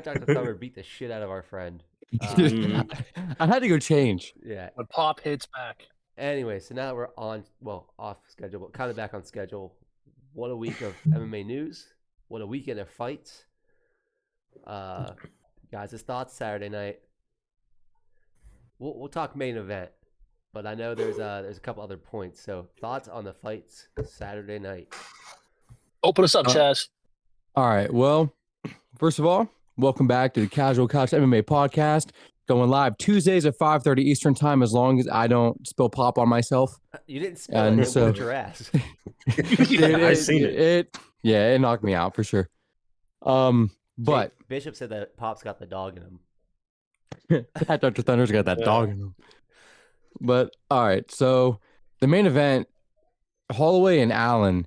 Dr. Thumber beat the shit out of our friend. I had to go change. Yeah. When Pop hits back. Anyway, so now we're off schedule, but kind of back on schedule. What a week of MMA news. What a weekend of fights. Guys, his thoughts Saturday night. We'll talk main event, but I know there's a couple other points. So thoughts on the fights Saturday night. Open us up, Chaz. All right. Well, first of all, welcome back to the Casual Couch MMA podcast. Going live Tuesdays at 5:30 Eastern time, as long as I don't spill pop on myself. You didn't spill it. It whooped your ass. I seen it. Yeah, it knocked me out for sure. But Bishop said that Pop's got the dog in him. that Dr. Thunder's got that dog in him. But all right, so the main event, Holloway and Allen.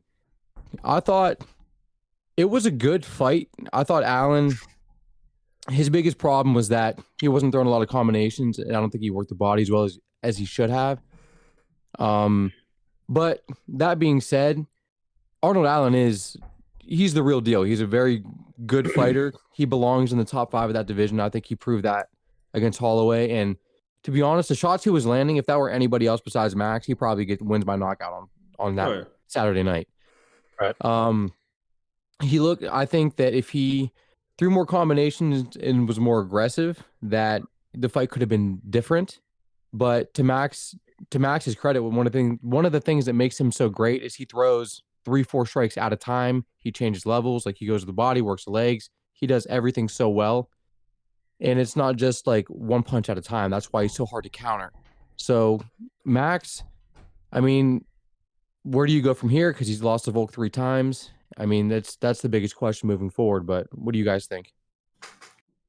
I thought it was a good fight. I thought Allen, his biggest problem was that he wasn't throwing a lot of combinations, and I don't think he worked the body as well as he should have. But that being said, Arnold Allen he's the real deal. He's a very good fighter. He belongs in the top 5 of that division. I think he proved that against Holloway. And to be honest, the shots he was landing, if that were anybody else besides Max, he probably wins by knockout on that Saturday night. Right. I think that if he threw more combinations and was more aggressive, that the fight could have been different. But to Max's credit, one of the things that makes him so great is he throws 3-4 strikes at a time. He changes levels, like he goes to the body, works the legs. He does everything so well. And it's not just like one punch at a time. That's why he's so hard to counter. So Max, I mean, where do you go from here? Because he's lost to Volk 3 times. I mean, that's the biggest question moving forward. But what do you guys think?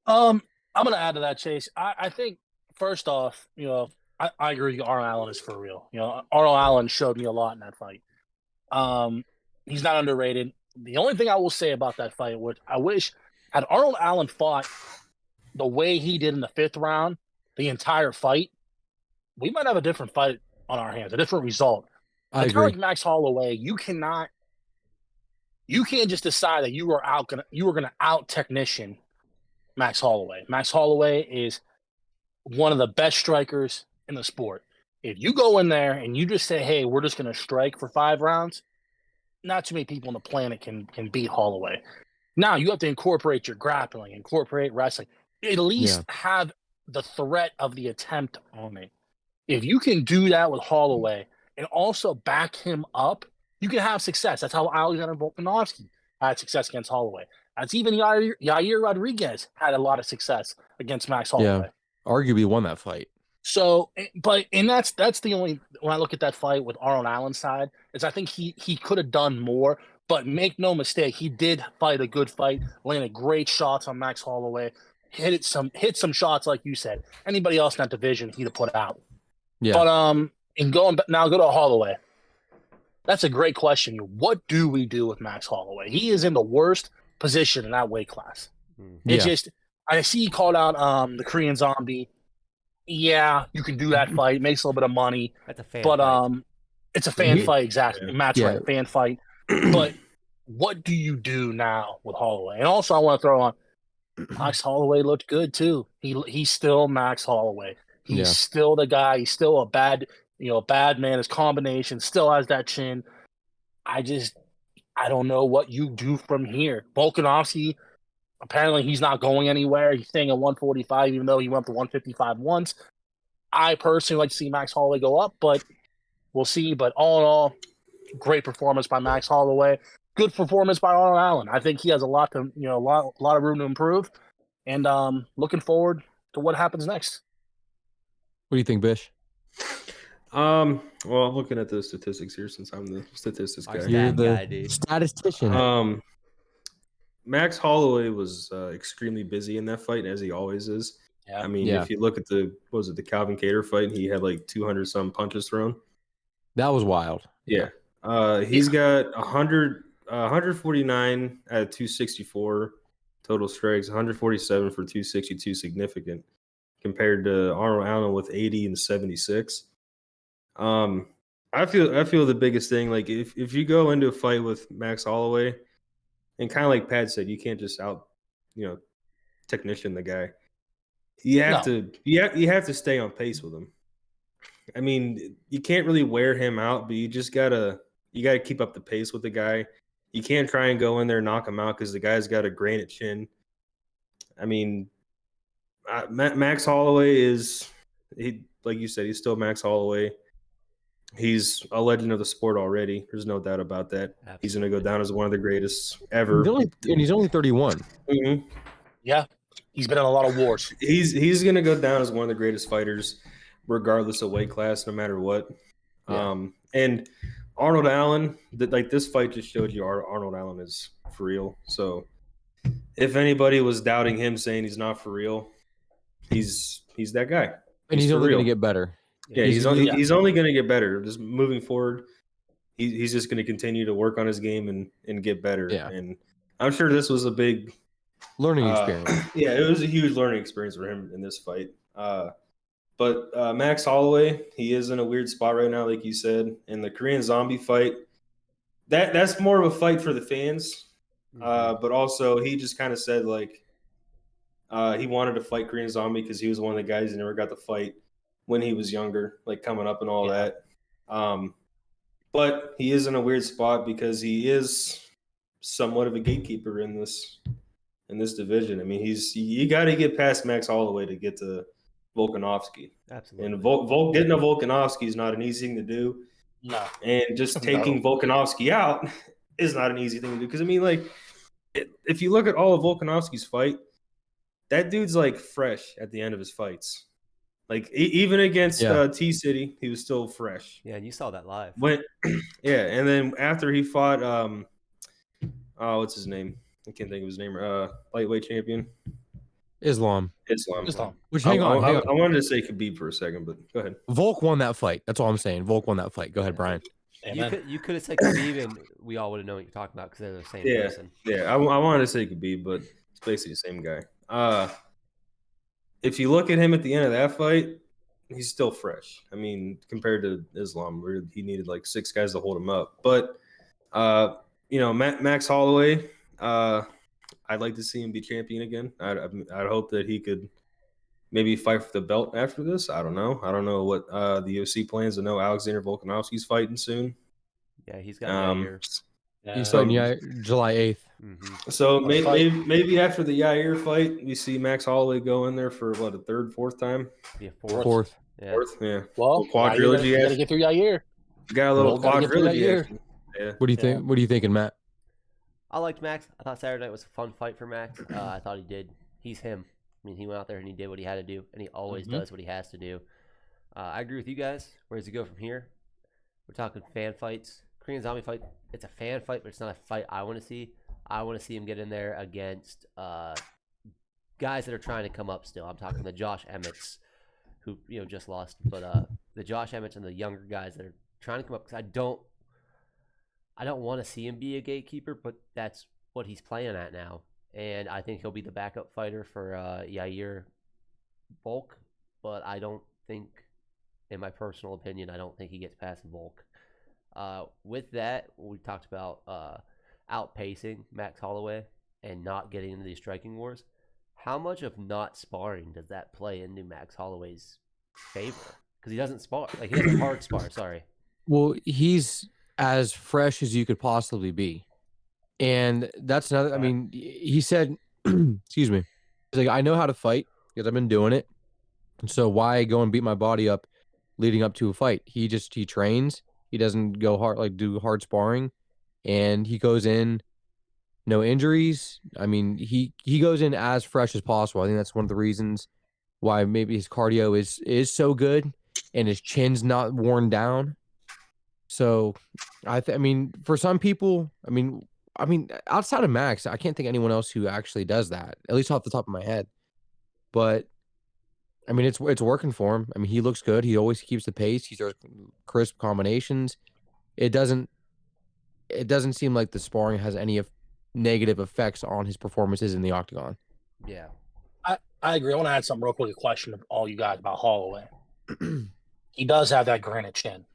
I'm gonna add to that, Chase. I think first off, I agree. Arnold Allen is for real. Arnold Allen showed me a lot in that fight. He's not underrated. The only thing I will say about that fight, which I wish had Arnold Allen fought the way he did in the 5th round, the entire fight, we might have a different fight on our hands, a different result. I agree. Kind of like Max Holloway, you can't just decide that you were gonna out technician Max Holloway. Max Holloway is one of the best strikers in the sport. If you go in there and you just say, "Hey, we're just gonna strike for 5 rounds," not too many people on the planet can beat Holloway. Now you have to incorporate your grappling, incorporate wrestling, at least have the threat of the attempt on it. If you can do that with Holloway and also back him up, you can have success. That's how Alexander Volkanovski had success against Holloway. That's even Yair Rodriguez had a lot of success against Max Holloway. Yeah, arguably won that fight. So, that's the only, when I look at that fight with Arnold Allen's side, is I think he could have done more, but make no mistake, he did fight a good fight, landed great shots on Max Holloway, hit some shots like you said. Anybody else in that division, he'd have put out. Yeah. But go to Holloway. That's a great question. What do we do with Max Holloway? He is in the worst position in that weight class. I see he called out the Korean Zombie. Yeah, you can do that fight. Makes a little bit of money. That's a fan fight. It's a fan fight, exactly. Match right, fan fight. But what do you do now with Holloway? And also, I want to throw on Max Holloway looked good too. He's still Max Holloway. He's still the guy. He's still a bad man. His combination still has that chin. I don't know what you do from here. Volkanovski, apparently he's not going anywhere. He's staying at 145, even though he went to 155 once. I personally like to see Max Holloway go up, but we'll see. But all in all, great performance by Max Holloway. Good performance by Arnold Allen. I think he has a lot of room to improve. And looking forward to what happens next. What do you think, Bish? Well, I'm looking at the statistics here since I'm the statistics guy. You're the statistician. Max Holloway was extremely busy in that fight, as he always is. Yeah. I mean, if you look at the Calvin Kattar fight, he had like 200 some punches thrown. That was wild. Yeah. He's got 149 at 264 total strikes, 147 for 262 significant, compared to Arnold Allen with 80 and 76. I feel the biggest thing, like if you go into a fight with Max Holloway, and kind of like Pat said, you can't just technician, the guy. You have to stay on pace with him. I mean, you can't really wear him out, but you gotta keep up the pace with the guy. You can't try and go in there and knock him out because the guy's got a granite chin. I mean, Max Holloway like you said, he's still Max Holloway. He's a legend of the sport already. There's no doubt about that. Absolutely. He's going to go down as one of the greatest ever. He's only 31. Mm-hmm. Yeah, he's been in a lot of wars. He's going to go down as one of the greatest fighters, regardless of weight class, no matter what. Yeah. And Arnold Allen, this fight just showed you Arnold Allen is for real. So if anybody was doubting him, saying he's not for real, he's that guy. And he's only going to get better. Yeah, he's only going to get better. Just moving forward, he's just going to continue to work on his game and get better. Yeah. And I'm sure this was a big learning experience. Yeah, it was a huge learning experience for him in this fight. But Max Holloway, he is in a weird spot right now, like you said. In the Korean Zombie fight, that's more of a fight for the fans. But also, he just kind of said he wanted to fight Korean Zombie because he was one of the guys who never got to fight when he was younger, coming up and all that. But he is in a weird spot because he is somewhat of a gatekeeper in this division. I mean, you got to get past Max Holloway to get to Volkanovski. Absolutely. And getting a Volkanovski is not an easy thing to do. No. And just taking Volkanovski out is not an easy thing to do. Because, I mean, if you look at all of Volkanovski's fight, that dude's, fresh at the end of his fights. Even against T-City, he was still fresh. Yeah, and you saw that live. And then after he fought, what's his name? I can't think of his name. Lightweight champion. Islam. Which hang on. I wanted to say Khabib for a second, but go ahead. Volk won that fight. That's all I'm saying. Volk won that fight. Go ahead, Brian. You could have said Khabib, and we all would have known what you're talking about because they're the same person. Yeah, I wanted to say Khabib, but it's basically the same guy. If you look at him at the end of that fight, he's still fresh. I mean, compared to Islam, where he needed 6 guys to hold him up. But, Max Holloway, I'd like to see him be champion again. I'd hope that he could maybe fight for the belt after this. I don't know. I don't know what the UFC plans. I know Alexander Volkanovski's fighting soon. Yeah, he's got years. He's fighting July 8th. Mm-hmm. So maybe after the Yair fight, we see Max Holloway go in there for a third, fourth time? Yeah, fourth. Yeah. Fourth, yeah. Well, quadrilogy. You gotta get through Yair. Got a little quadrilogy. Yeah. What do you think? What are you thinking, Matt? I liked Max. I thought Saturday night was a fun fight for Max. I thought he's him. I mean, he went out there and he did what he had to do, and he always does what he has to do. I agree with you guys. Where does he go from here? We're talking fan fights. Korean Zombie fight, it's a fan fight, but it's not a fight I want to see. I want to see him get in there against guys that are trying to come up still. I'm talking the Josh Emmets, who just lost, but the Josh Emmets and the younger guys that are trying to come up, because I don't want to see him be a gatekeeper, but that's what he's playing at now. And I think he'll be the backup fighter for Yair Volk, but I don't think, in my personal opinion, I don't think he gets past Volk. With that, we talked about outpacing Max Holloway and not getting into these striking wars. How much of not sparring does that play into Max Holloway's favor? Because he doesn't spar. He doesn't hard spar, sorry. Well, he's as fresh as you could possibly be. And that's another, I mean, he said, excuse me, he's like, I know how to fight because I've been doing it. So why go and beat my body up leading up to a fight? He trains. He doesn't go hard, do hard sparring, and he goes in, no injuries. I mean, he goes in as fresh as possible. I think that's one of the reasons why maybe his cardio is so good and his chin's not worn down. So I mean, for some people, I mean, outside of Max, I can't think of anyone else who actually does that, at least off the top of my head. But I mean, it's working for him. I mean, he looks good. He always keeps the pace. He throws crisp combinations. It doesn't seem like the sparring has any negative effects on his performances in the octagon. Yeah. I agree. I want to add something real quick, a question to all you guys about Holloway. He does have that granite chin.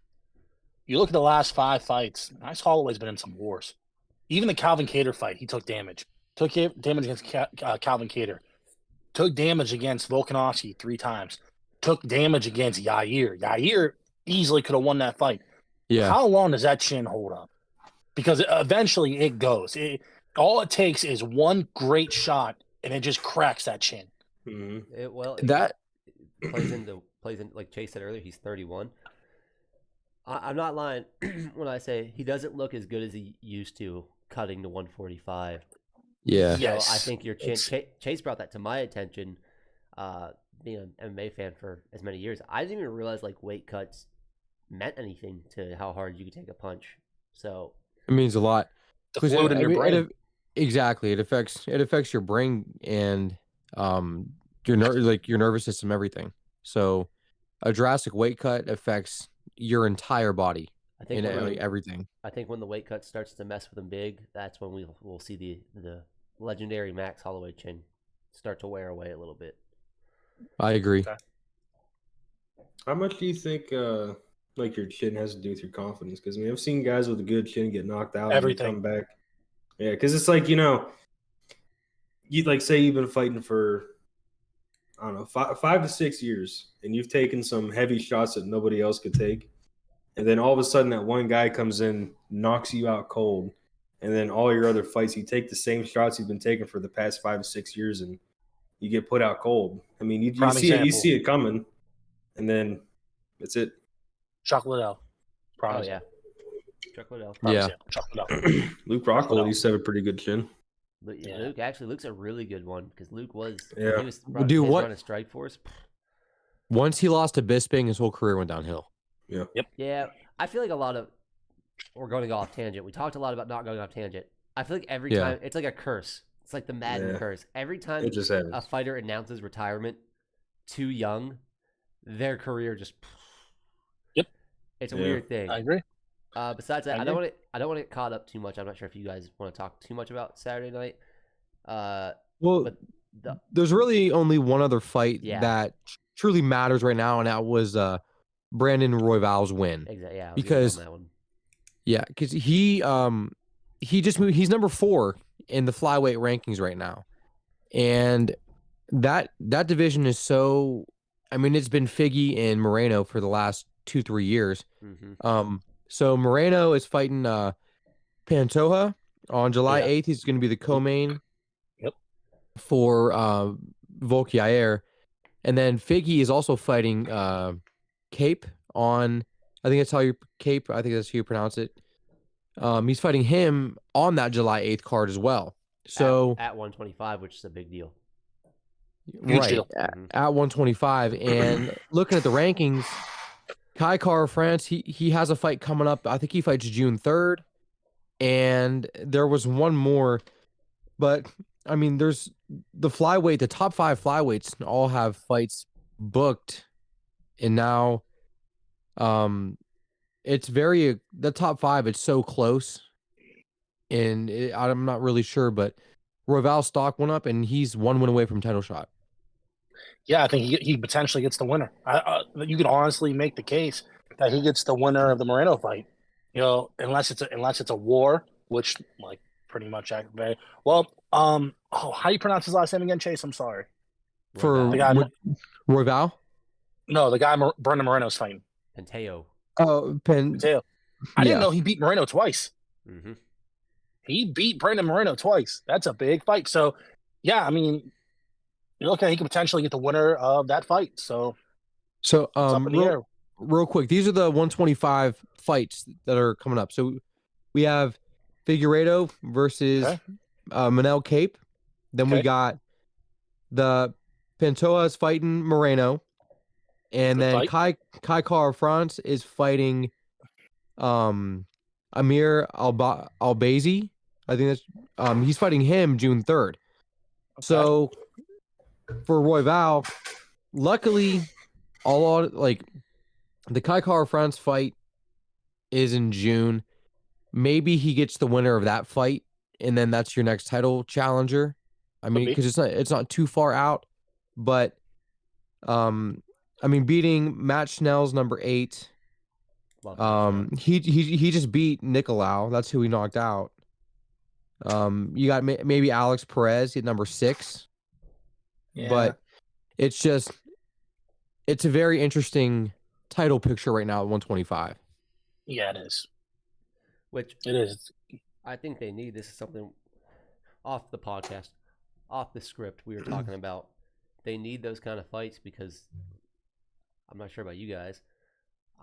You look at the last 5 fights, Max Holloway's been in some wars. Even the Calvin Kattar fight, he took damage. Took damage against Calvin Kattar. took damage against Volkanovski 3 times, took damage against Yair. Yair easily could have won that fight. Yeah. How long does that chin hold up? Because eventually it goes. All it takes is one great shot, and it just cracks that chin. Mm-hmm. That plays in like Chase said earlier. He's 31. I'm not lying when I say he doesn't look as good as he used to cutting to 145. yeah. So Yes. I think your chin. Chase brought that to my attention. Being an MMA fan for as many years, I didn't even realize like weight cuts meant anything to how hard you could take a punch. So It means a lot. The 'Cause fluid in your brain. Exactly. It affects your brain and your nervous system, everything. So a drastic weight cut affects your entire body I think and when, everything. I think when the weight cut starts to mess with him big, that's when we'll see the legendary Max Holloway chin start to wear away a little bit. I agree. Okay. How much do you think like your chin has to do with your confidence? Because I mean, I've seen guys with a good chin get knocked out Everything. and they come back. Yeah, because it's like, you know, you like say you've been fighting for I don't know 5 to 6 years, and you've taken some heavy shots that nobody else could take, and then all of a sudden that one guy comes in, knocks you out cold, and then all your other fights you take the same shots you've been taking for the past 5 to 6 years, and you get put out cold. I mean, you see it coming, and then that's it. Chuck Liddell. Oh yeah, Chuck Liddell. Yeah. Chuck Liddell. Luke Rockhold used to have a pretty good chin. Luke's a really good one because Luke was he was Dude, his what? run of Strikeforce. Once he lost to Bisping, his whole career went downhill. Yeah. Yep. Yeah, I feel like we're going to go off tangent. We talked a lot about not going off tangent. I feel like every time it's like a curse. It's like the Madden curse. Every time It just happens. a fighter announces retirement too young, their career just. Yep. It's a weird thing. I agree. Besides that, I don't want to get caught up too much. I'm not sure if you guys want to talk too much about Saturday night. Well, there's really only one other fight that truly matters right now, and that was Brandon Royval's win. Exactly. Yeah. Because that one. Yeah, because he just moved. He's number 4 in the flyweight rankings right now, and that division is so. I mean, it's been Figgy and Moreno for the last 2-3 years. Mm-hmm. So Moreno is fighting Pantoja on July 8th. He's going to be the co-main. Yep. For Volk Yair, and then Figgy is also fighting Cape on. I think that's how Cape. I think that's how you pronounce it. He's fighting him on that July 8th card as well. So at 125, which is a big deal. Right at 125, and looking at the rankings, Kai Kara-France, he has a fight coming up. I think he fights June 3rd, and there was one more, but I mean, there's the flyweight. The top 5 flyweights all have fights booked, and now, it's the top 5. It's so close, and I'm not really sure, but Royval's stock went up, and he's 1 win away from title shot. Yeah, I think he potentially gets the winner. You could honestly make the case that he gets the winner of the Moreno fight. You know, unless it's a war, which like pretty much very well. How do you pronounce his last name again, Chase? I'm sorry. For the guy, Royval? No, the guy Brandon Moreno's fighting. Penteo. Oh, Penteo. I didn't know he beat Moreno twice. Mm-hmm. He beat Brandon Moreno twice. That's a big fight. So, yeah, I mean, you're looking at he could potentially get the winner of that fight. So real quick, these are the 125 fights that are coming up. So we have Figueiredo versus Manel Cape. Then we got the Pantoja's fighting Moreno, and then Kai Kara-France is fighting Amir Albazi. I think that's he's fighting him June 3rd. So for Royval, luckily, the Kai Kara-France fight is in June. Maybe he gets the winner of that fight, and then that's your next title challenger. I mean, because it's not too far out, but I mean, beating Matt Schnell's number 8. He just beat Nicolau. That's who he knocked out. You got maybe Alex Perez at number 6. But it's a very interesting title picture right now at 125. Yeah, it is. Which It is. I think they need. This is something off the podcast, off the script we were talking about. They need those kind of fights because I'm not sure about you guys.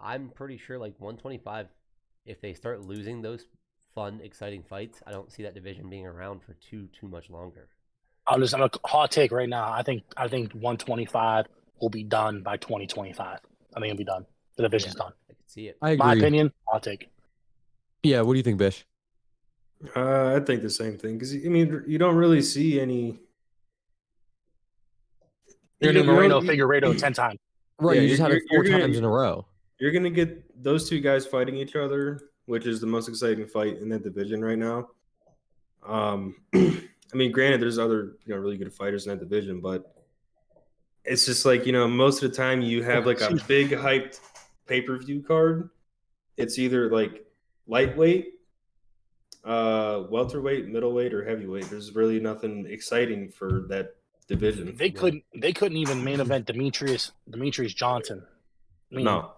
I'm pretty sure like 125, if they start losing those fun, exciting fights, I don't see that division being around for too much longer. I'm a hot take right now. I think 125 will be done by 2025. I think it'll be done. The division's done. I can see it. I agree. My opinion, hot take. Yeah, what do you think, Bish? I think the same thing because I mean you don't really see any. You're doing Moreno Figueiredo 10 times. Right, Yeah, you just had it four you're times in a row. You're gonna get those two guys fighting each other, which is the most exciting fight in that division right now. I mean, granted, there's other really good fighters in that division, but it's just like most of the time you have like a big hyped pay-per-view card. It's either like lightweight, welterweight, middleweight, or heavyweight. There's really nothing exciting for that division. They couldn't even main event Demetrius Johnson. I mean, No.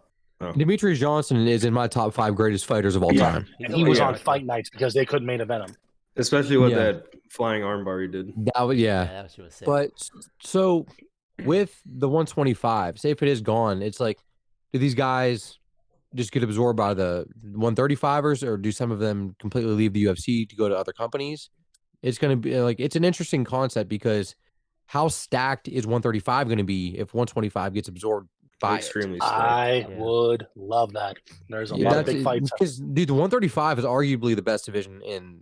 Demetrius Johnson is in my top 5 greatest fighters of all time. And he was on fight nights because they couldn't main event him. Especially with that flying armbar he did. That was That was sick. But so with the 125, say if it is gone, it's like, do these guys just get absorbed by the 135ers, or do some of them completely leave the UFC to go to other companies? It's going to be like, it's an interesting concept because how stacked is 135 going to be if 125 gets absorbed by extremely stacked? I would love that. There's a lot of big fights. Because, dude, the 135 is arguably the best division in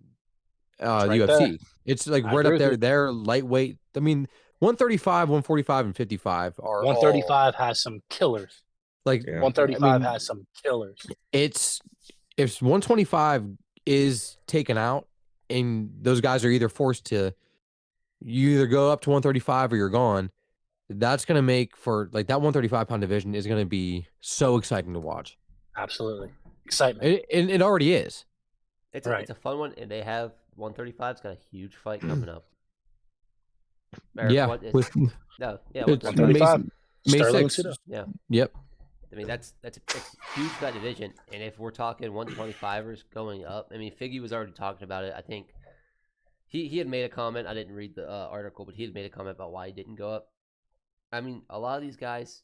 the UFC. There. It's like right up there. They're lightweight. I mean, 135, 145, and 55 are 135 has some killers. Like 135 has some killers. It's if 125 is taken out, and those guys are either forced to, you either go up to 135 or you're gone. That's gonna make for like that 135-pound division is gonna be so exciting to watch. Absolutely, excitement. It already is. It's a fun one, and they have 135's got a huge fight coming up. With 135. May Sterling 6th. Yeah. Yep. I mean, it's huge for that division. And if we're talking 125ers going up, I mean, Figgy was already talking about it. I think he had made a comment. I didn't read the article, but he had made a comment about why he didn't go up. I mean, a lot of these guys,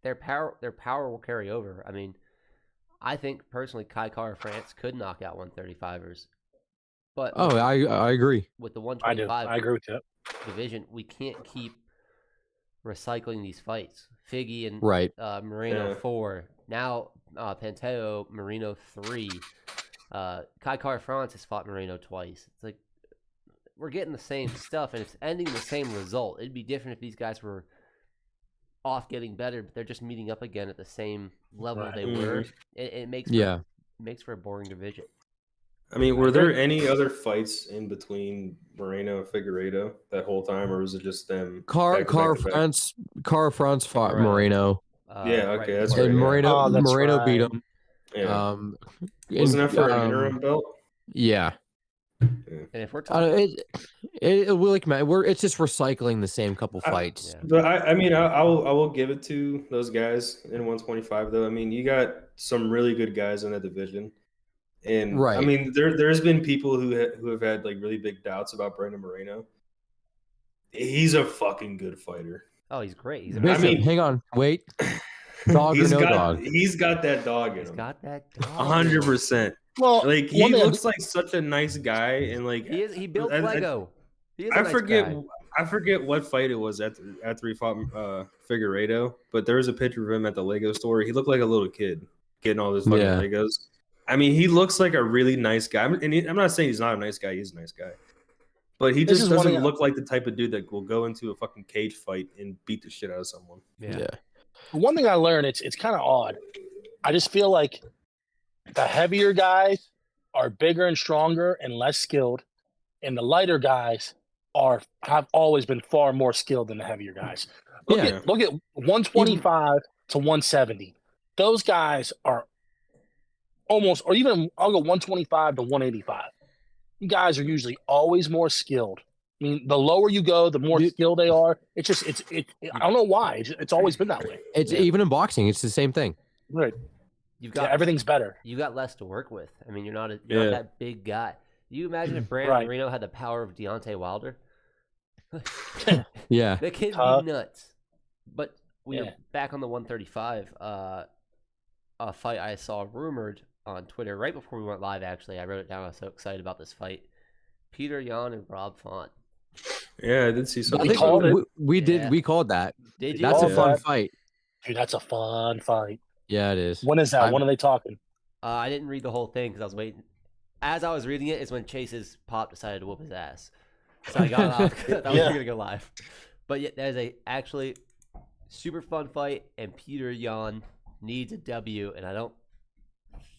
their power will carry over. I mean, I think personally, Kai Kara France could knock out 135ers. But I agree. With the 125 I agree with you. division, we can't keep recycling these fights. Figgy and Moreno 4. Now Panteo, Moreno 3. Kai Kara France has fought Moreno twice. It's like we're getting the same stuff, and it's ending the same result. It'd be different if these guys were off getting better, but they're just meeting up again at the same level they were. It makes for a boring division. I mean, were there any other fights in between Moreno and Figueiredo that whole time, or was it just them? Kara France fought Moreno. Okay, that's right. And Moreno beat him. Yeah. Wasn't that for an interim belt? Yeah. And if we're talking, it's just recycling the same couple fights. But I mean, I will give it to those guys in 125 though. I mean, you got some really good guys in that division. And I mean, there's been people who have had like really big doubts about Brandon Moreno. He's a fucking good fighter. Oh, he's great. He's hang on, wait. Dog or no dog? He's got that dog in him. He's got that dog. 100%. Well, like he looks like such a nice guy, and like he built Lego. I forget what fight it was after he fought Figueiredo, but there was a picture of him at the Lego store. He looked like a little kid getting all those fucking Legos. I mean, he looks like a really nice guy. And I'm not saying he's not a nice guy. He's a nice guy. But he just doesn't look like the type of dude that will go into a fucking cage fight and beat the shit out of someone. Yeah. One thing I learned, it's kind of odd. I just feel like the heavier guys are bigger and stronger and less skilled, and the lighter guys have always been far more skilled than the heavier guys. Look at 125 to 170. Those guys are almost, or even I'll go 125 to 185. You guys are usually always more skilled. I mean, the lower you go, the more Dude. skilled they are. It's just I don't know why. It's always been that way. It's even in boxing, it's the same thing. Right. You've got everything's better. You got less to work with. I mean, you're not that big guy. You imagine if Brandon Moreno had the power of Deontay Wilder? Yeah. That kid'd be nuts. But we are back on the 135. A fight I saw rumored on Twitter right before we went live. Actually, I wrote it down. I was so excited about this fight. Peter Yan and Rob Font. Yeah, I did see something. We called it. We called that. Did you? That's a fun fight. Dude, that's a fun fight. Yeah, it is. When is that? When are they talking? I didn't read the whole thing because I was waiting. As I was reading it, is when Chase's pop decided to whoop his ass. So I got off. I thought we were gonna go live. But yeah, there's a actually super fun fight, and Peter Yan needs a W, and I don't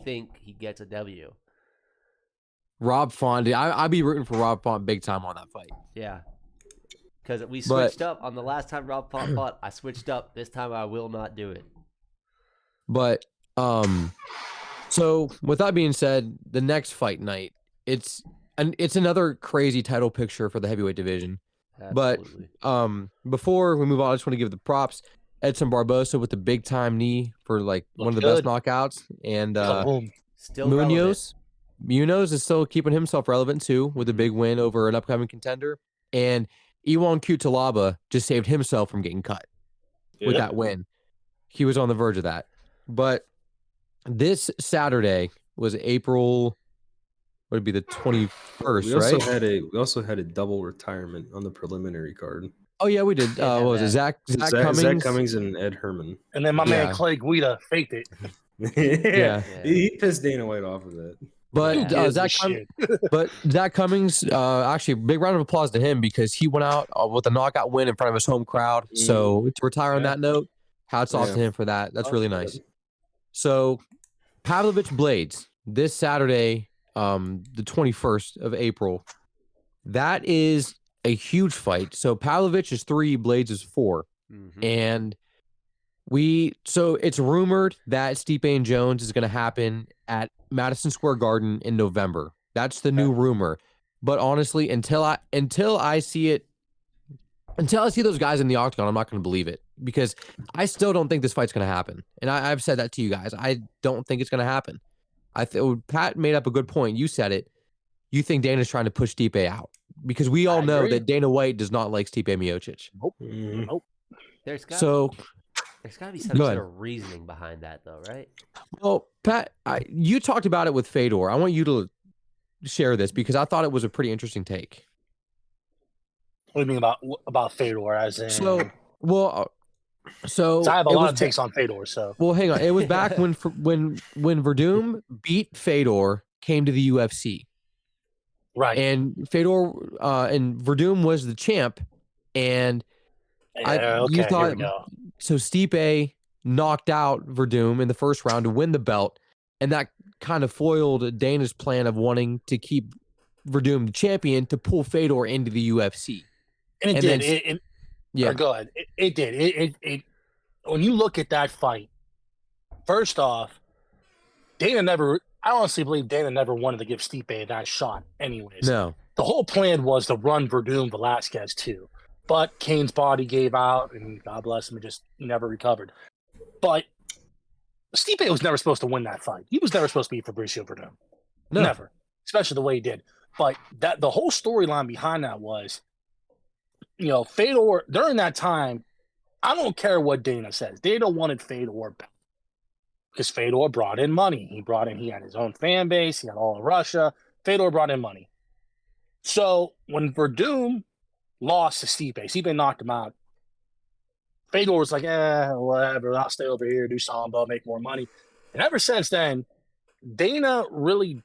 think he gets a W. Rob Font, I'd be rooting for Rob Font big time on that fight. Yeah. Because we switched up on the last time Rob Font fought. I switched up. This time I will not do it. But so with that being said, the next fight night, it's another crazy title picture for the heavyweight division. Absolutely. But before we move on, I just want to give the props. Edson Barbosa with the big time knee for like one of the best knockouts, and still relevant. Munoz is still keeping himself relevant too with a big win over an upcoming contender, and Iwan Cutelaba just saved himself from getting cut with that win. He was on the verge of that. But this Saturday was April, what would be the 21st, We also had a double retirement on the preliminary card. Oh yeah, we did. What was it? Zach Cummings and Ed Herman. And then my man Clay Guida faked it. He pissed Dana White off of that. But Zach Cummings, actually, big round of applause to him because he went out with a knockout win in front of his home crowd. So to retire on that note, hats off to him for that. That's really nice. So Pavlovich Blades this Saturday, the 21st of April. That is a huge fight. So Pavlovich is 3, Blades is 4. And so it's rumored that Stipe and Jones is going to happen at Madison Square Garden in November. That's the new rumor. But honestly, until I see those guys in the octagon, I'm not going to believe it because I still don't think this fight's going to happen. And I've said that to you guys. I don't think it's going to happen. Pat made up a good point. You said it. You think Dana's trying to push Stipe out because we all know that Dana White does not like Stipe Miocic. Nope. There's got to be some sort of reasoning behind that, though, right? Well, Pat, you talked about it with Fedor. I want you to share this because I thought it was a pretty interesting take. What do you mean about Fedor? As in, so I have a lot of takes on Fedor. So, well, hang on. It was back when Verdum beat Fedor, came to the UFC, right? And Fedor and Verdum was the champ, and you thought so. Stipe knocked out Verdum in the first round to win the belt, and that kind of foiled Dana's plan of wanting to keep Verdum the champion to pull Fedor into the UFC. And it did. Go ahead. It did. It when you look at that fight, first off, I honestly believe Dana never wanted to give Stipe that shot anyways. No. The whole plan was to run Verdum Velasquez too. But Kane's body gave out, and God bless him, he never recovered. But Stipe was never supposed to win that fight. He was never supposed to be Fabricio Verdum. No. Never. Especially the way he did. But the whole storyline behind that was, Fedor, during that time, I don't care what Dana says. Dana wanted Fedor back. Because Fedor brought in money. He had his own fan base. He had all of Russia. Fedor brought in money. So when Verdum lost to Stipe knocked him out. Fedor was like, whatever, I'll stay over here, do Sambo, make more money. And ever since then, Dana really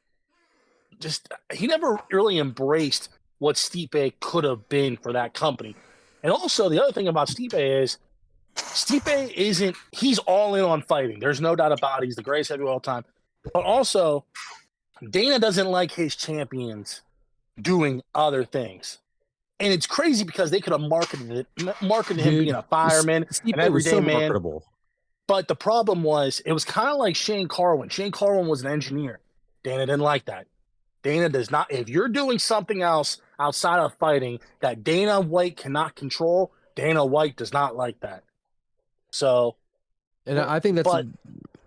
he never really embraced what Stipe could have been for that company. And also, the other thing about Stipe is he's all in on fighting. There's no doubt about it. He's the greatest heavyweight of all time. But also, Dana doesn't like his champions doing other things. And it's crazy because they could have marketed him being a fireman, an everyday man. Marketable. But the problem was, it was kind of like Shane Carwin. Shane Carwin was an engineer. Dana didn't like that. Dana does not. If you're doing something else outside of fighting that Dana White cannot control, Dana White does not like that. So, And I think that's but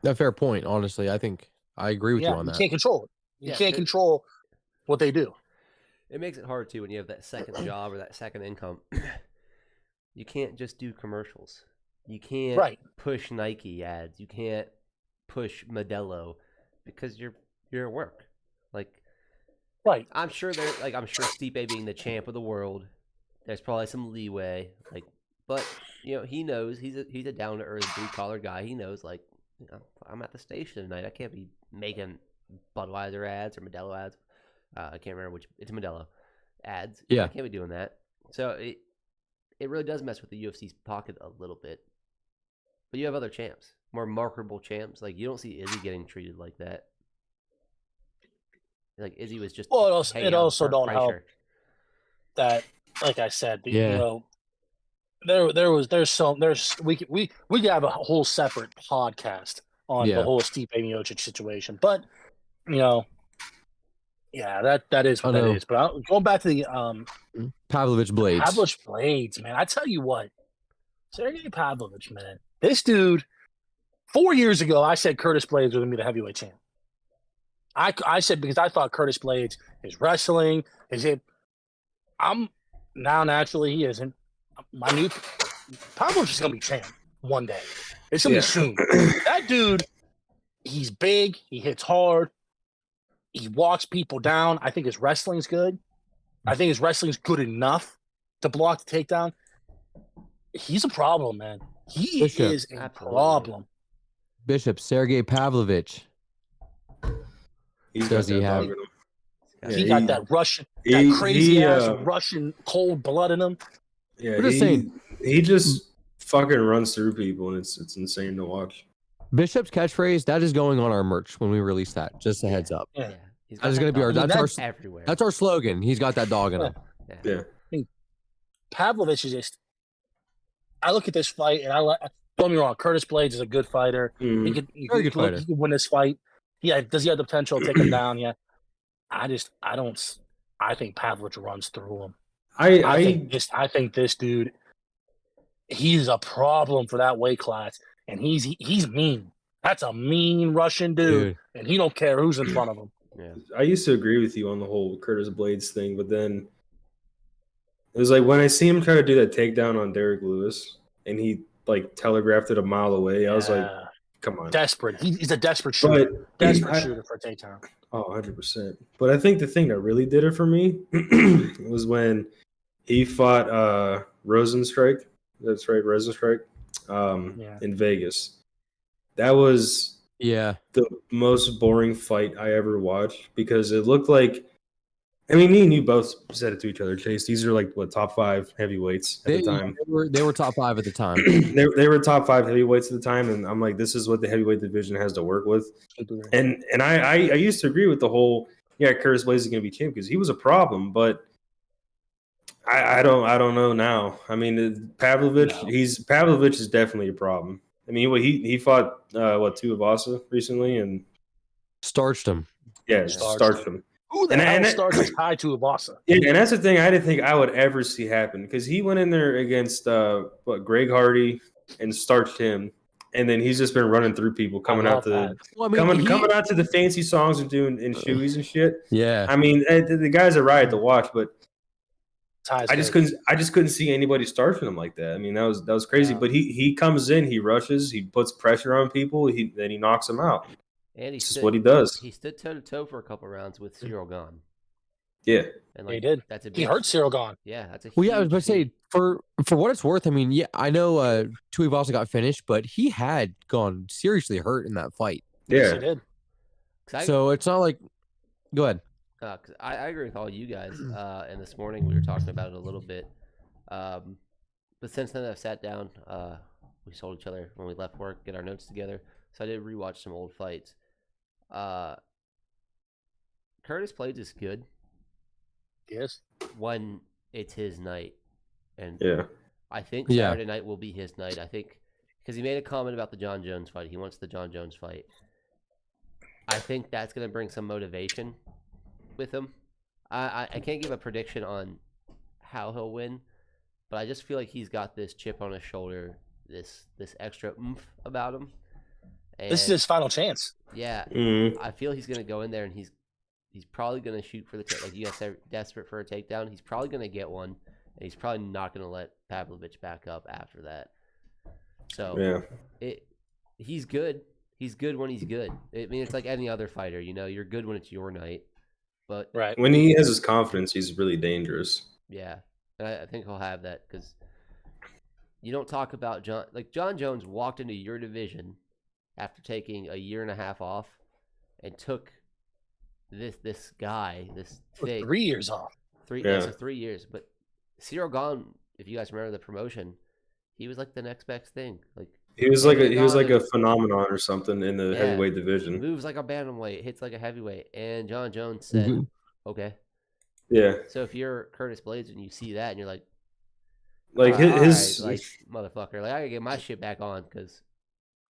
a fair point. Honestly, I think I agree with you on you that. can't control it. You Yeah, can't control what they do. It makes it hard too when you have that second job or that second income. You can't just do commercials. You can't push Nike ads. You can't push Modelo because you're at work. Like, I'm sure I'm sure Stipe being the champ of the world, there's probably some leeway. Like, but he knows he's a down to earth blue collar guy. He knows I'm at the station tonight. I can't be making Budweiser ads or Modelo ads. I can't remember which. It's Modelo ads. Yeah, I can't be doing that. So it really does mess with the UFC's pocket a little bit. But you have other champs, more marketable champs. Like, you don't see Izzy getting treated like that. Like, Izzy was just. Well, it also don't help that, like I said, we could have a whole separate podcast on the whole Stipe Miocic situation, but that is what that is. But going back to the Pavlovich Blades. Pavlovich Blades, man, I tell you what, Sergey Pavlovich, man, this dude. 4 years ago, I said Curtis Blades was going to be the heavyweight champ. I said because I thought Curtis Blades, his wrestling, naturally he isn't. My new Pavlovich is going to be champ one day. It's going to be soon. That dude, he's big. He hits hard. He walks people down. I think his wrestling's good. I think his wrestling's good enough to block the takedown. He's a problem, man. He is a problem. Bishop Sergey Pavlovich. Does he have? He got that Russian, that crazy ass Russian cold blood in him. Yeah, he just fucking runs through people, and it's insane to watch. Bishop's catchphrase that is going on our merch when we release that. Just a heads up. Yeah, that is going to be our. That's our everywhere. That's our slogan. He's got that dog in him. Yeah. I mean, Pavlovich is just. I look at this fight, and don't get me wrong. Curtis Blades is a good fighter. He could win this fight. Yeah, does he have the potential to take him down? Yeah. I think Pavlovich runs through him. I think this dude, he's a problem for that weight class, and he's mean. That's a mean Russian dude, and he don't care who's in front of him. Yeah. I used to agree with you on the whole Curtis Blades thing, but then it was like when I see him try to do that takedown on Derek Lewis, and he telegraphed it a mile away. I was like, come on. Desperate. He's a desperate shooter. Shooter for a takedown. Oh, 100%. But I think the thing that really did it for me was when he fought Rosenstrike. That's right, Rosenstrike. In Vegas. That was the most boring fight I ever watched because it looked like me and you both said it to each other, Chase. These are top 5 heavyweights at the time. They were top 5 at the time. they were top 5 heavyweights at the time, and I'm like, this is what the heavyweight division has to work with. And I used to agree with the whole Curtis Blades is going to be champ because he was a problem, but I don't know now. I mean, Pavlovich is definitely a problem. I mean, he fought Tuivasa recently and starched him. Yeah, starched him. Who the hell starts as high to Tuivasa? Yeah, and that's the thing I didn't think I would ever see happen because he went in there against Greg Hardy and starched him, and then he's just been running through people coming out to the fancy songs and doing shoeies and shit. Yeah, I mean the guy's a riot to watch, but I just couldn't see anybody starching him like that. I mean that was crazy. Yeah. But he comes in, he rushes, he puts pressure on people, then he knocks them out. And this is what he does. He stood toe to toe for a couple rounds with Cyril Gane. Yeah, and he did. He hurt Cyril Gane. Yeah, that's a. I was about to say for what it's worth. I mean, yeah, I know Tuivasa got finished, but he had gone seriously hurt in that fight. Yeah, yes, he did. So it's not like. Go ahead. Cause I agree with all you guys. And this morning we were talking about it a little bit. But since then I've sat down. We told each other when we left work, get our notes together. So I did rewatch some old fights. Curtis Blades is good. Yes. When it's his night. And I think Saturday night will be his night. I think because he made a comment about the John Jones fight. He wants the John Jones fight. I think that's going to bring some motivation with him. I can't give a prediction on how he'll win, but I just feel like he's got this chip on his shoulder, this extra oomph about him. And This is his final chance. yeah, I feel he's gonna go in there and he's probably gonna shoot for the like you guys said, desperate for a takedown. He's probably gonna get one, and he's probably not gonna let Pavlovich back up after that. So he's good. He's good when he's good. I mean, it's like any other fighter. You know, you're good when it's your night. But Right. When he has his confidence, he's really dangerous. yeah, and I think he'll have that because you don't talk about John Jones walked into your division after taking a year and a half off and took this guy, this thing. 3 years off. So 3 years. But Cyril Gahn, if you guys remember the promotion, he was like the next best thing. Like he was like a phenomenon or something in the heavyweight division. Moves like a bantamweight, hits like a heavyweight, and John Jones said, "Okay." Yeah. So if you're Curtis Blades and you see that and you're like his right, like motherfucker, like I gotta get my shit back on because.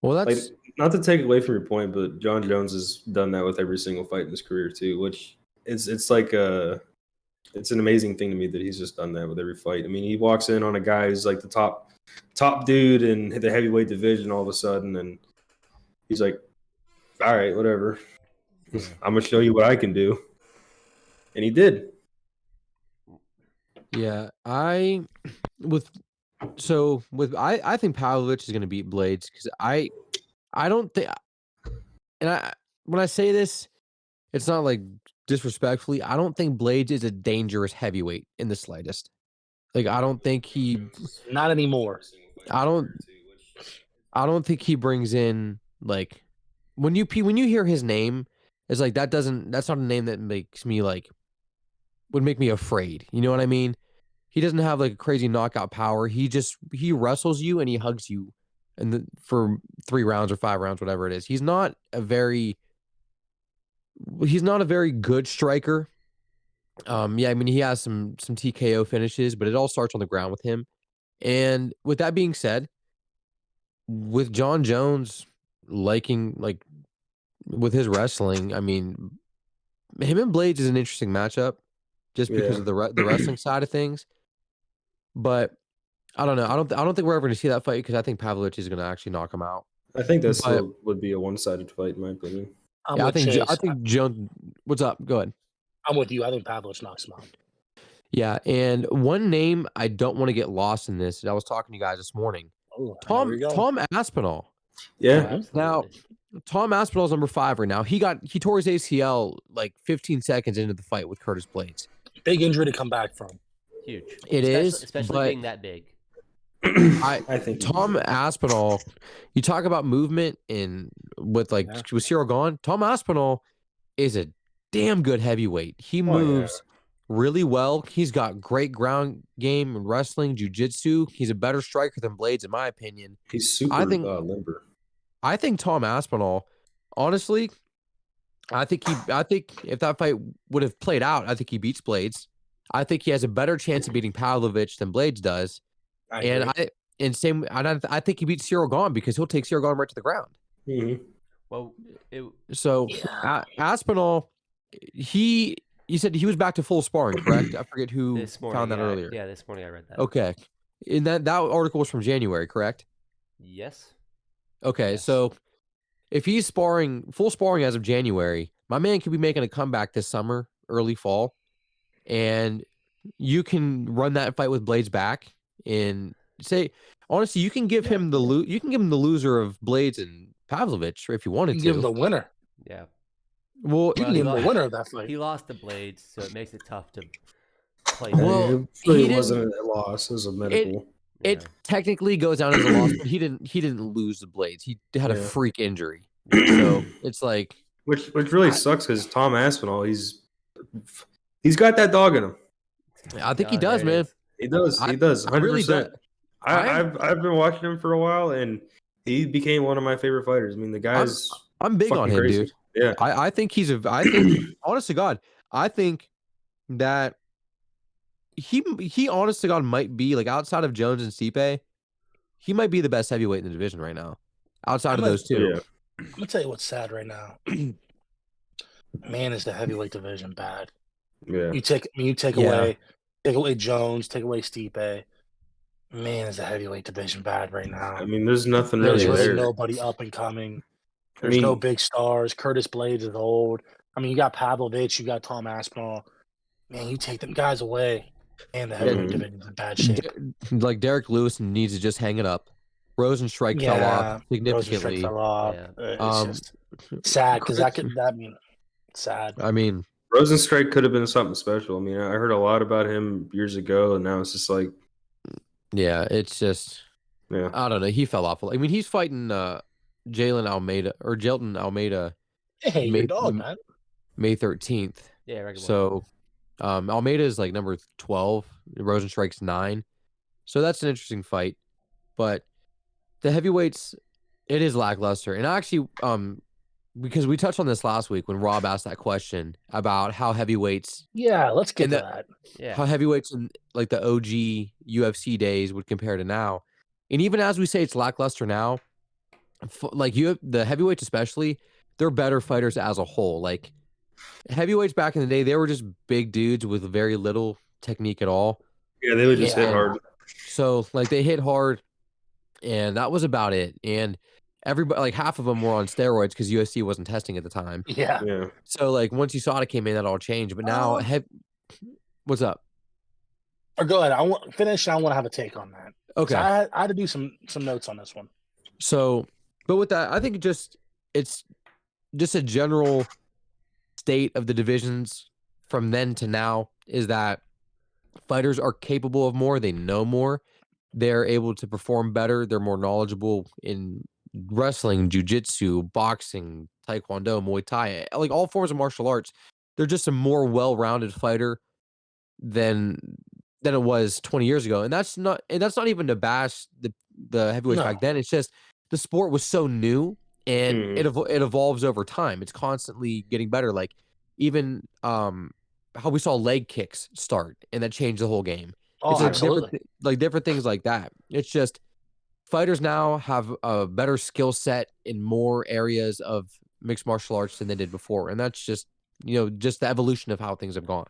Well, that's not to take away from your point, but John Jones has done that with every single fight in his career too, which it's like it's an amazing thing to me that he's just done that with every fight. I mean, he walks in on a guy who's like the top dude in the heavyweight division all of a sudden, and he's like, all right, whatever. I'm gonna show you what I can do. And he did. Yeah, I think Pavlovich is going to beat Blades because I don't think, and when I say this, it's not like disrespectfully. I don't think Blades is a dangerous heavyweight in the slightest. Like I don't think not anymore. I don't think he brings in like when you hear his name, it's like that's not a name that makes me would make me afraid. You know what I mean? He doesn't have like a crazy knockout power. He wrestles you and he hugs you for 3 rounds or 5 rounds, whatever it is. He's not a very good striker. I mean, he has some TKO finishes, but it all starts on the ground with him. And with that being said, with John Jones with his wrestling, I mean, him and Blades is an interesting matchup just because of the wrestling side of things. But I don't know. I don't think we're ever going to see that fight because I think Pavlovich is going to actually knock him out. I think that still would be a one-sided fight in my opinion. I think Jones. What's up? Go ahead. I'm with you. I think Pavlovich knocks him out. Yeah, and one name I don't want to get lost in this. I was talking to you guys this morning. Oh, Tom Aspinall. Yeah. Now, Tom Aspinall's number 5 right now. He tore his ACL like 15 seconds into the fight with Curtis Blades. Big injury to come back from. Huge. Especially being that big. I think Tom Aspinall, you talk about movement with Cyril Gahn. Tom Aspinall is a damn good heavyweight. He moves really well. He's got great ground game and wrestling, jiu-jitsu. He's a better striker than Blades, in my opinion. He's super limber. I think Tom Aspinall, honestly, I think if that fight would have played out, I think he beats Blades. I think he has a better chance of beating Pavlovich than Blades does. I think he beats Cyril Gahn because he'll take Cyril Gahn right to the ground. Mm-hmm. Well, Aspinall, you said he was back to full sparring, correct? I forget who found that earlier. Yeah, this morning I read that. Okay, and that article was from January, correct? Yes. Okay, yes. So if he's full sparring as of January, my man could be making a comeback this summer, early fall, and you can run that fight with Blades back and say, honestly, you can give him the loser of Blades and Pavlovich if you wanted to. Give him the winner. Yeah. Well, you can give him the winner of that fight. He lost the Blades, so it makes it tough to play. Well, it wasn't a loss; it was a medical. It technically goes down as a loss, but he didn't lose the Blades. He had a freak injury, so it's like which really sucks because Tom Aspinall, he's got that dog in him. I think he does, man. He does. 100%. I've been watching him for a while, and he became one of my favorite fighters. I mean, the guy's I'm big on him, crazy. dude. Yeah, I think honest to God, I think that he honest to God might be like outside of Jones and Stipe, he might be the best heavyweight in the division right now. Outside of those two. Yeah. I'm gonna tell you what's sad right now. Man, is the heavyweight division bad. Yeah. You take Yeah. away Jones, take away Stipe. Man, is the heavyweight division bad right now? I mean, there's nothing There's really really there. nobody up and coming. I There's no mean, big stars. Curtis Blades is old. I mean, you got Pavlovich, you got Tom Aspinall. Man, you take them guys away, and the heavyweight Mhm. division's in bad shape. Like Derek Lewis needs to just hang it up. Rosenstrike fell off Yeah, Rosenstrike significantly. fell off. Yeah. It's Um, just sad because Chris, that mean sad. I mean, Rosenstrike could have been something special. I mean, I heard a lot about him years ago, and now it's just like, yeah, it's just yeah. I don't know. He fell off. I mean, he's fighting Jalen Almeida or Jelton Almeida Hey, your May dog, man. May 13th. Yeah, regular. So Almeida is like number 12. Rosenstrike's 9. So that's an interesting fight. But the heavyweights, it is lackluster. And actually, because we touched on this last week when Rob asked that question about how heavyweights Yeah, let's get and to the, that. Yeah. how heavyweights in like the OG UFC days would compare to now. And even as we say it's lackluster now, like the heavyweights especially, they're better fighters as a whole. Like heavyweights back in the day, they were just big dudes with very little technique at all. Yeah, they would just hit Yeah. hard. So like they hit hard, and that was about it. And everybody, like half of them were on steroids because UFC wasn't testing at the time. Yeah. Yeah. So like once USADA came in, that all changed. But now, what's up? Or go ahead. I want to finish. And I want to have a take on that. Okay. I had to do some notes on this one. So, but with that, I think it's just a general state of the divisions from then to now is that fighters are capable of more. They know more. They're able to perform better. They're more knowledgeable in wrestling, jujitsu, boxing, taekwondo, Muay Thai, like all forms of martial arts. They're just a more well-rounded fighter than it was 20 years ago. And that's not even to bash the heavyweights No. back then. It's just the sport was so new and Mhm. it evolves over time. It's constantly getting better. Like even how we saw leg kicks start and that changed the whole game. Oh, It's like absolutely. different things like that. It's just fighters now have a better skill set in more areas of mixed martial arts than they did before. And that's just, just the evolution of how things have gone.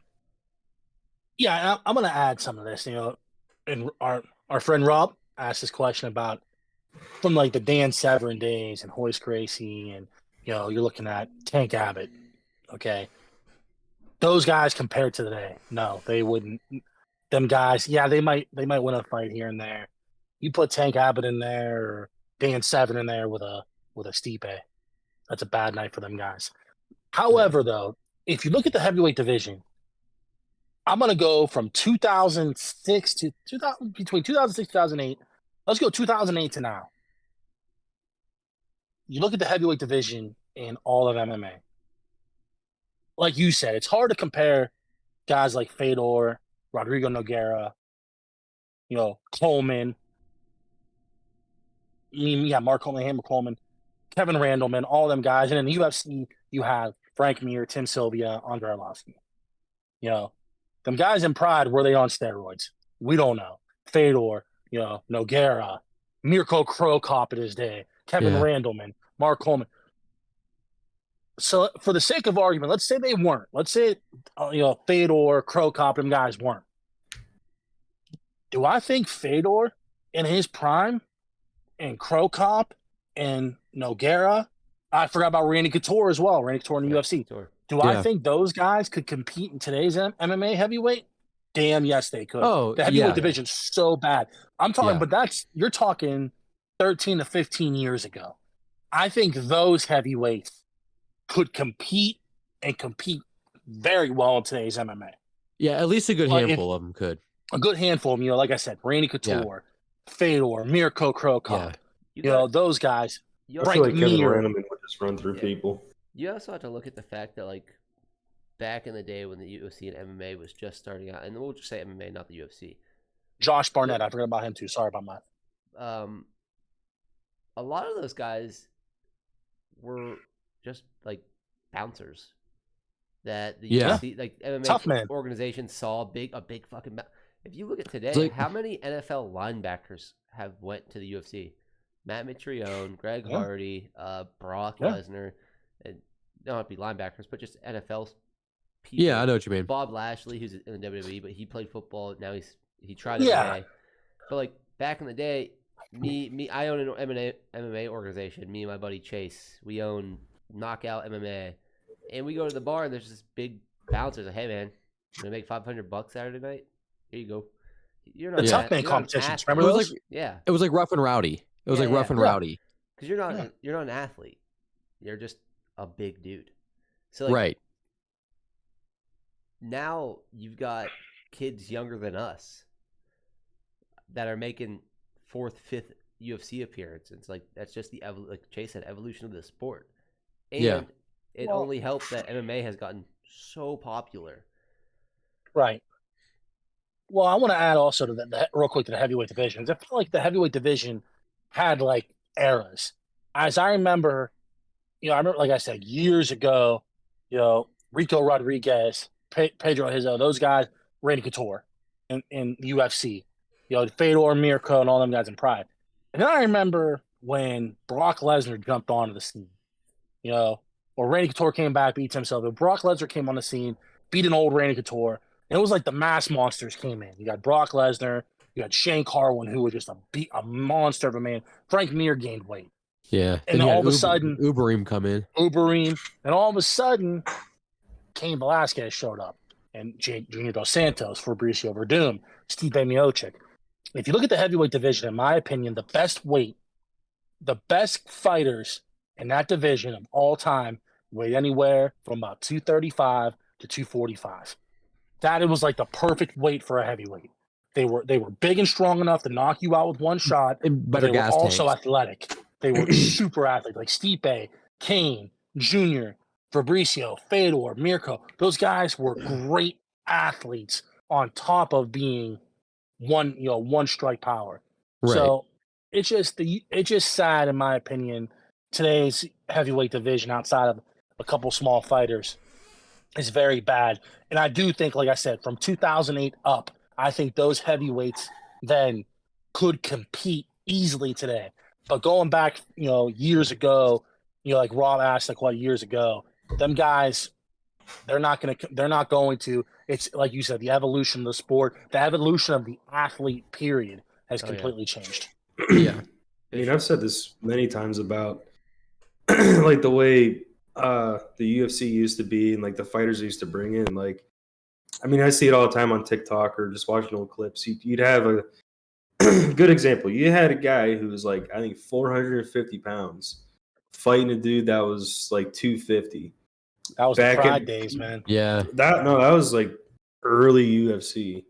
Yeah, I'm going to add some of this. And our friend Rob asked this question about from like the Dan Severn days and Hoist Gracie, and you're looking at Tank Abbott. Okay, those guys compared to today, no, they wouldn't. Them guys, yeah, they might win a fight here and there. You put Tank Abbott in there or Dan Severn in there with a Stipe, that's a bad night for them guys. However, though, if you look at the heavyweight division, I'm gonna go from 2006 to 2000, between 2006 and 2008. Let's go 2008 to now. You look at the heavyweight division in all of MMA. Like you said, it's hard to compare guys like Fedor, Rodrigo Nogueira, Coleman. I mean, yeah, Mark Coleman, Hammer Coleman, Kevin Randleman, all them guys. And in the UFC, you have Frank Mir, Tim Sylvia, Andre Arlovsky. Them guys in Pride, were they on steroids? We don't know. Fedor, Nogueira, Mirko Cro Cop at his day, Kevin Randleman, Mark Coleman. So for the sake of argument, let's say they weren't. Let's say, Fedor, Cro Cop, them guys weren't. Do I think Fedor in his prime and Cro Cop and Nogueira, I forgot about Randy Couture as well, Randy Couture in the UFC. Sure. Do I think those guys could compete in today's MMA heavyweight? Damn, yes, they could. Oh, the heavyweight division's so bad. I'm talking, but you're talking 13 to 15 years ago. I think those heavyweights could compete and compete very well in today's MMA. Yeah, at least a good handful of them could. A good handful of them, like I said, Randy Couture, Fedor, Mirko Cro Cop. Those guys. I feel like Kevin Randleman would just run through people. You also have to look at the fact that, like, back in the day when the UFC and MMA was just starting out, and we'll just say MMA, not the UFC. Josh Barnett, I forgot about him too. Sorry about that. A lot of those guys were just like bouncers that the UFC, like MMA organization saw a big fucking. If you look at today, how many NFL linebackers have went to the UFC? Matt Mitrione, Greg Hardy, Brock Lesnar, and don't have to be linebackers, but just NFL people. Yeah, I know what you mean. Bob Lashley, who's in the WWE, but he played football. Now he tried Yeah. MMA. But like back in the day, I own an MMA organization. Me and my buddy Chase, we own Knockout MMA, and we go to the bar and there's this big bouncer. Like, hey man, you gonna make $500 Saturday night? Here you go. You're not The tough man competitions. Remember It was those? like Yeah, it was like Rough and Rowdy. It was like Rough and Rowdy. because you're not an athlete. You're just a big dude. So like, Right. now you've got kids younger than us that are making 4th, 5th UFC appearance. It's like that's just the like Chase said, evolution of the sport. And it only helps that MMA has gotten so popular. Right. Well, I want to add also to real quick to the heavyweight divisions. I feel like the heavyweight division had like eras. As I remember, I remember, like I said, years ago, Rico Rodriguez, Pedro Hizzo, those guys, Randy Couture in UFC, Fedor, Mirko, and all them guys in Pride. And then I remember when Brock Lesnar jumped onto the scene, or Randy Couture came back, beats himself. But Brock Lesnar came on the scene, beat an old Randy Couture. And it was like the mass monsters came in. You got Brock Lesnar, you got Shane Carwin, who was just a monster of a man. Frank Mir gained weight. Yeah. And then all of a sudden, Uberim come in. And all of a sudden, Cain Velasquez showed up. And Junior Dos Santos, Fabricio Verdum, Stipe Miocic. If you look at the heavyweight division, in my opinion, the best fighters in that division of all time weighed anywhere from about 235 to 245. That it was like the perfect weight for a heavyweight. They were big and strong enough to knock you out with one shot, but they were also athletic. They were super athletic, like Stipe, Cain, Junior, Fabricio, Fedor, Mirko. Those guys were great athletes on top of being one strike power. Right. So it's just sad, in my opinion, today's heavyweight division outside of a couple small fighters is very bad. And I do think, like I said, from 2008 up, I think those heavyweights then could compete easily today. But going back, years ago, like Rob asked, like what years ago, them guys, they're not going to. It's like you said, the evolution of the sport, the evolution of the athlete period has completely changed. Yeah. I mean, I've said this many times about like the way the UFC used to be and like the fighters used to bring in. Like, I mean, I see it all the time on TikTok or just watching old clips. You'd have a good example. You had a guy who was like, I think 450 pounds fighting a dude that was like 250. That was the Pride days, man. Yeah. That was like early UFC.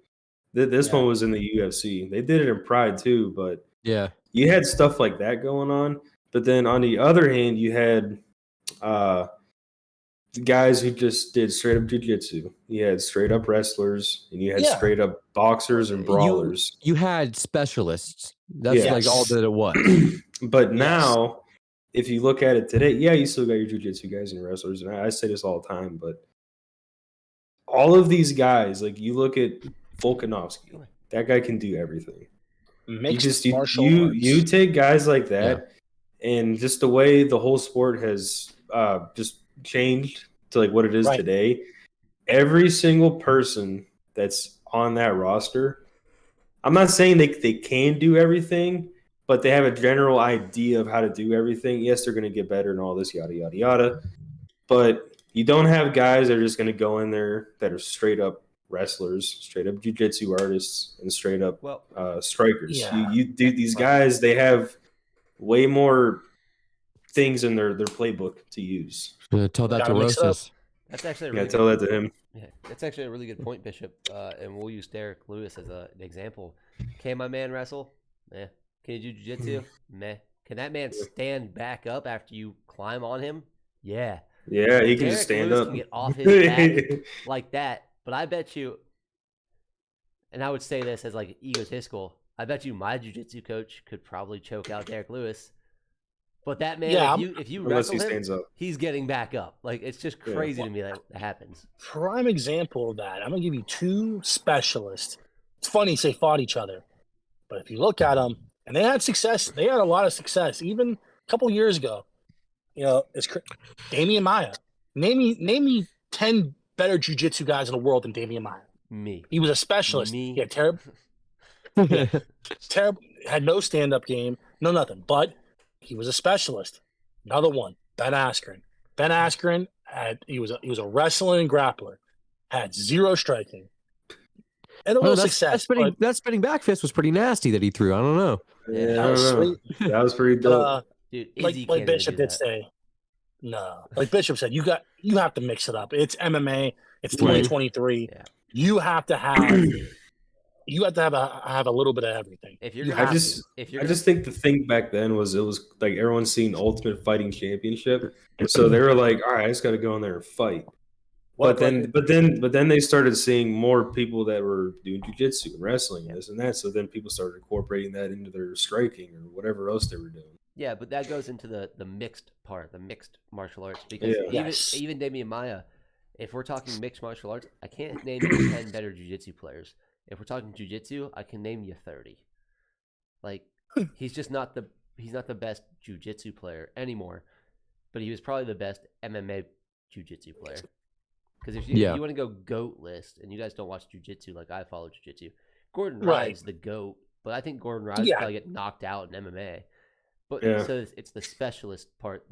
This one was in the UFC. They did it in Pride too, but yeah, you had stuff like that going on. But then on the other hand, you had guys who just did straight up jiu-jitsu. You had straight up wrestlers, and you had straight up boxers and brawlers. You had specialists. That's like all that it was. But now, if you look at it today, you still got your jiu-jitsu guys and your wrestlers, and I say this all the time, but all of these guys, like you look at Volkanovski, that guy can do everything. You take guys like that, and just the way the whole sport has just changed to like what it is today. Every single person that's on that roster, I'm not saying they can do everything, but they have a general idea of how to do everything. Yes, they're going to get better and all this yada yada yada, but you don't have guys that are just going to go in there that are straight up wrestlers, straight up jiu-jitsu artists, and straight up strikers. You do these guys, they have way more things in their playbook to use. Tell that to Rosas. That's actually a really tell that to him. Yeah, that's actually a really good point, Bishop. And we'll use Derek Lewis as an example. Can my man wrestle? Meh. Can he do jiu-jitsu? Meh. Can that man stand back up after you climb on him? Yeah. Yeah, he can just stand Lewis up. Can get off his back like that. But I bet you, and I would say this as like egotistical, I bet you my jiu-jitsu coach could probably choke out Derek Lewis. But that man, if you wrestle him, he's getting back up. Like, it's just crazy to me that happens. Prime example of that. I'm going to give you two specialists. It's funny they fought each other. But if you look at them, and they had success. They had a lot of success. Even a couple years ago, it's Damian Maia. Name me 10 better jiu-jitsu guys in the world than Damian Maia. Me. He was a specialist. Me. He had terrible, had no stand-up game, no nothing. But he was a specialist. Another one, Ben Askren. Ben Askren he was a wrestling grappler, had 0 striking, and a little success. That spinning back fist was pretty nasty that he threw. I don't know. Yeah, that I was don't know. sweet. That was pretty dope. Dude, like Bishop did say, no. Like Bishop said, you have to mix it up. It's MMA. It's 2023. Yeah. You have to have a little bit of everything. If you're I just think the thing back then was it was like everyone's seen Ultimate Fighting Championship, so they were like, all right, I just got to go in there and fight. But then they started seeing more people that were doing jiu-jitsu and wrestling and this and that. So then people started incorporating that into their striking or whatever else they were doing. Yeah, but that goes into the mixed part, the mixed martial arts. Because even Damian Maia, if we're talking mixed martial arts, I can't name you 10 better jiu-jitsu players. If we're talking jiu-jitsu, I can name you 30. Like, he's not the best jiu-jitsu player anymore, but he was probably the best MMA jiu-jitsu player. Because if you want to go GOAT list, and you guys don't watch jiu-jitsu like I follow jiu-jitsu, Gordon Ryan's the GOAT, but I think Gordon Ryan probably get knocked out in MMA. But so it's the specialist part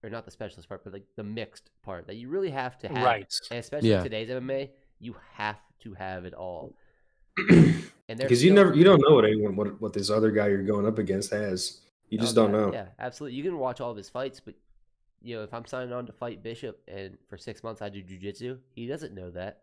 or not the specialist part, but like the mixed part that you really have to have. Right. And especially in today's MMA, you have to have it all. Because you don't know what this other guy you're going up against has. You just don't know. Yeah, absolutely. You can watch all of his fights, but if I'm signing on to fight Bishop and for 6 months I do jiu-jitsu, he doesn't know that.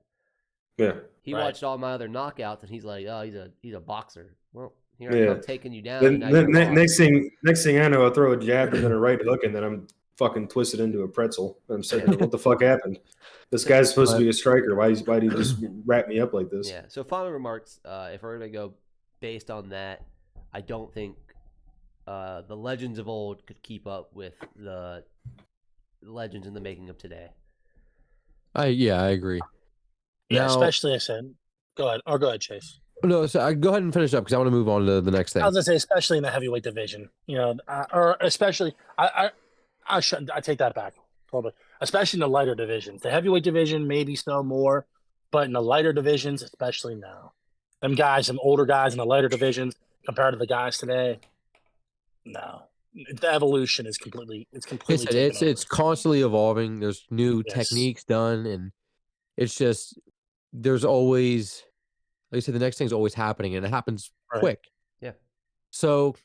Yeah. He watched all my other knockouts and he's like, oh, he's a boxer. Well, here I'm taking you down. Next thing I know, I throw a jab and then a right hook, and then I'm fucking twisted into a pretzel. I'm sitting there, what the fuck happened? This guy's supposed to be a striker. Why did he just wrap me up like this? Yeah. So final remarks. If we're gonna go based on that, I don't think the legends of old could keep up with the legends in the making of today. I agree. Yeah, especially I said. Go ahead, Chase. No, so go ahead and finish up because I want to move on to the next thing. I was gonna say, especially in the heavyweight division, or especially I take that back. Probably, especially in the lighter divisions. The heavyweight division, maybe still more, but in the lighter divisions, especially now, them older guys in the lighter divisions compared to the guys today, no, the evolution is completely. It's constantly evolving. There's new techniques done, and it's just there's always. Like I said, the next thing's always happening, and it happens quick. Yeah. So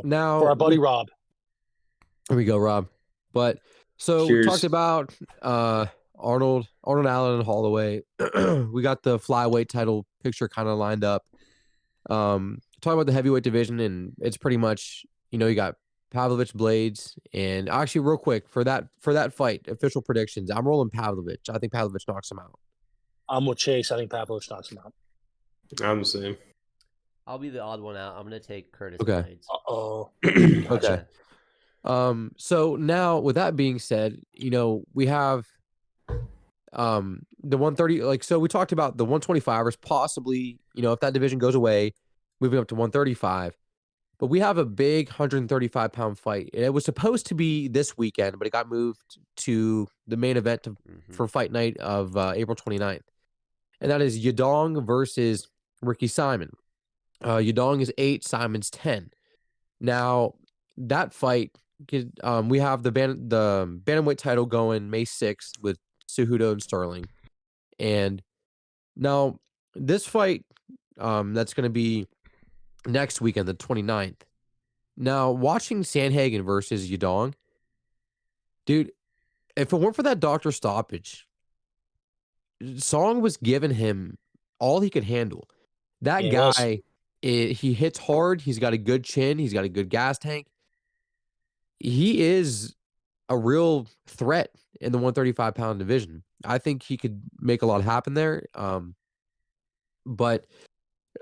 now for our buddy Rob. Here we go, Rob. But so we talked about Arnold Allen and Holloway. We got the flyweight title picture kind of lined up. Talking about the heavyweight division, and it's pretty much you got Pavlovich Blades, and actually real quick for that fight, official predictions. I'm rolling Pavlovich. I think Pavlovich knocks him out. I'm with Chase. I think Pavlovich knocks him out. I'm the same. I'll be the odd one out. I'm going to take Curtis Okay. Blades. Okay. So now with that being said, we have the 130, so we talked about the 125ers possibly, if that division goes away, moving up to 135. But we have a big 135-pound fight. It was supposed to be this weekend, but it got moved to the main event for fight night of April 29th. And that is Yadong versus Ricky Simon. Yadong is 8, Simon's 10. Now, that fight, we have the bantamweight title going May 6th with Cejudo and Sterling. And now, this fight, that's going to be next weekend, the 29th. Now, watching Sandhagen versus Yadong, dude, if it weren't for that doctor stoppage, Song was giving him all he could handle. That guy, he hits hard. He's got a good chin. He's got a good gas tank. He is a real threat in the 135-pound division. I think he could make a lot happen there. But,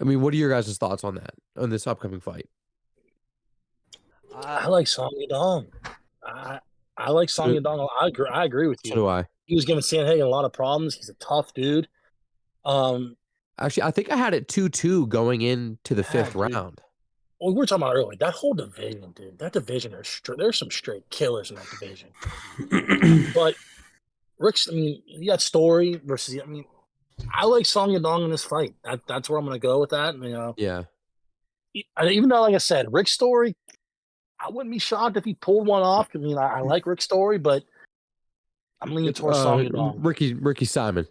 I mean, what are your guys' thoughts on that, on this upcoming fight? I like Song Yadong. I like Song Yadong. I agree with you. So do I. He was giving Sandhagen a lot of problems. He's a tough dude. Actually, I think I had it 2-2 going into the fifth round. Well, we were talking about earlier. That whole division, dude. That division, there's some straight killers in that division. But Rick's. I mean, you got Story versus. I mean, I like Song Yadong in this fight. That's where I'm going to go with that. You know, Yeah. even though, like I said, Rick Story, I wouldn't be shocked if he pulled one off. I mean, I like Rick Story, but I'm leaning towards Song Yadong. Ricky Simon.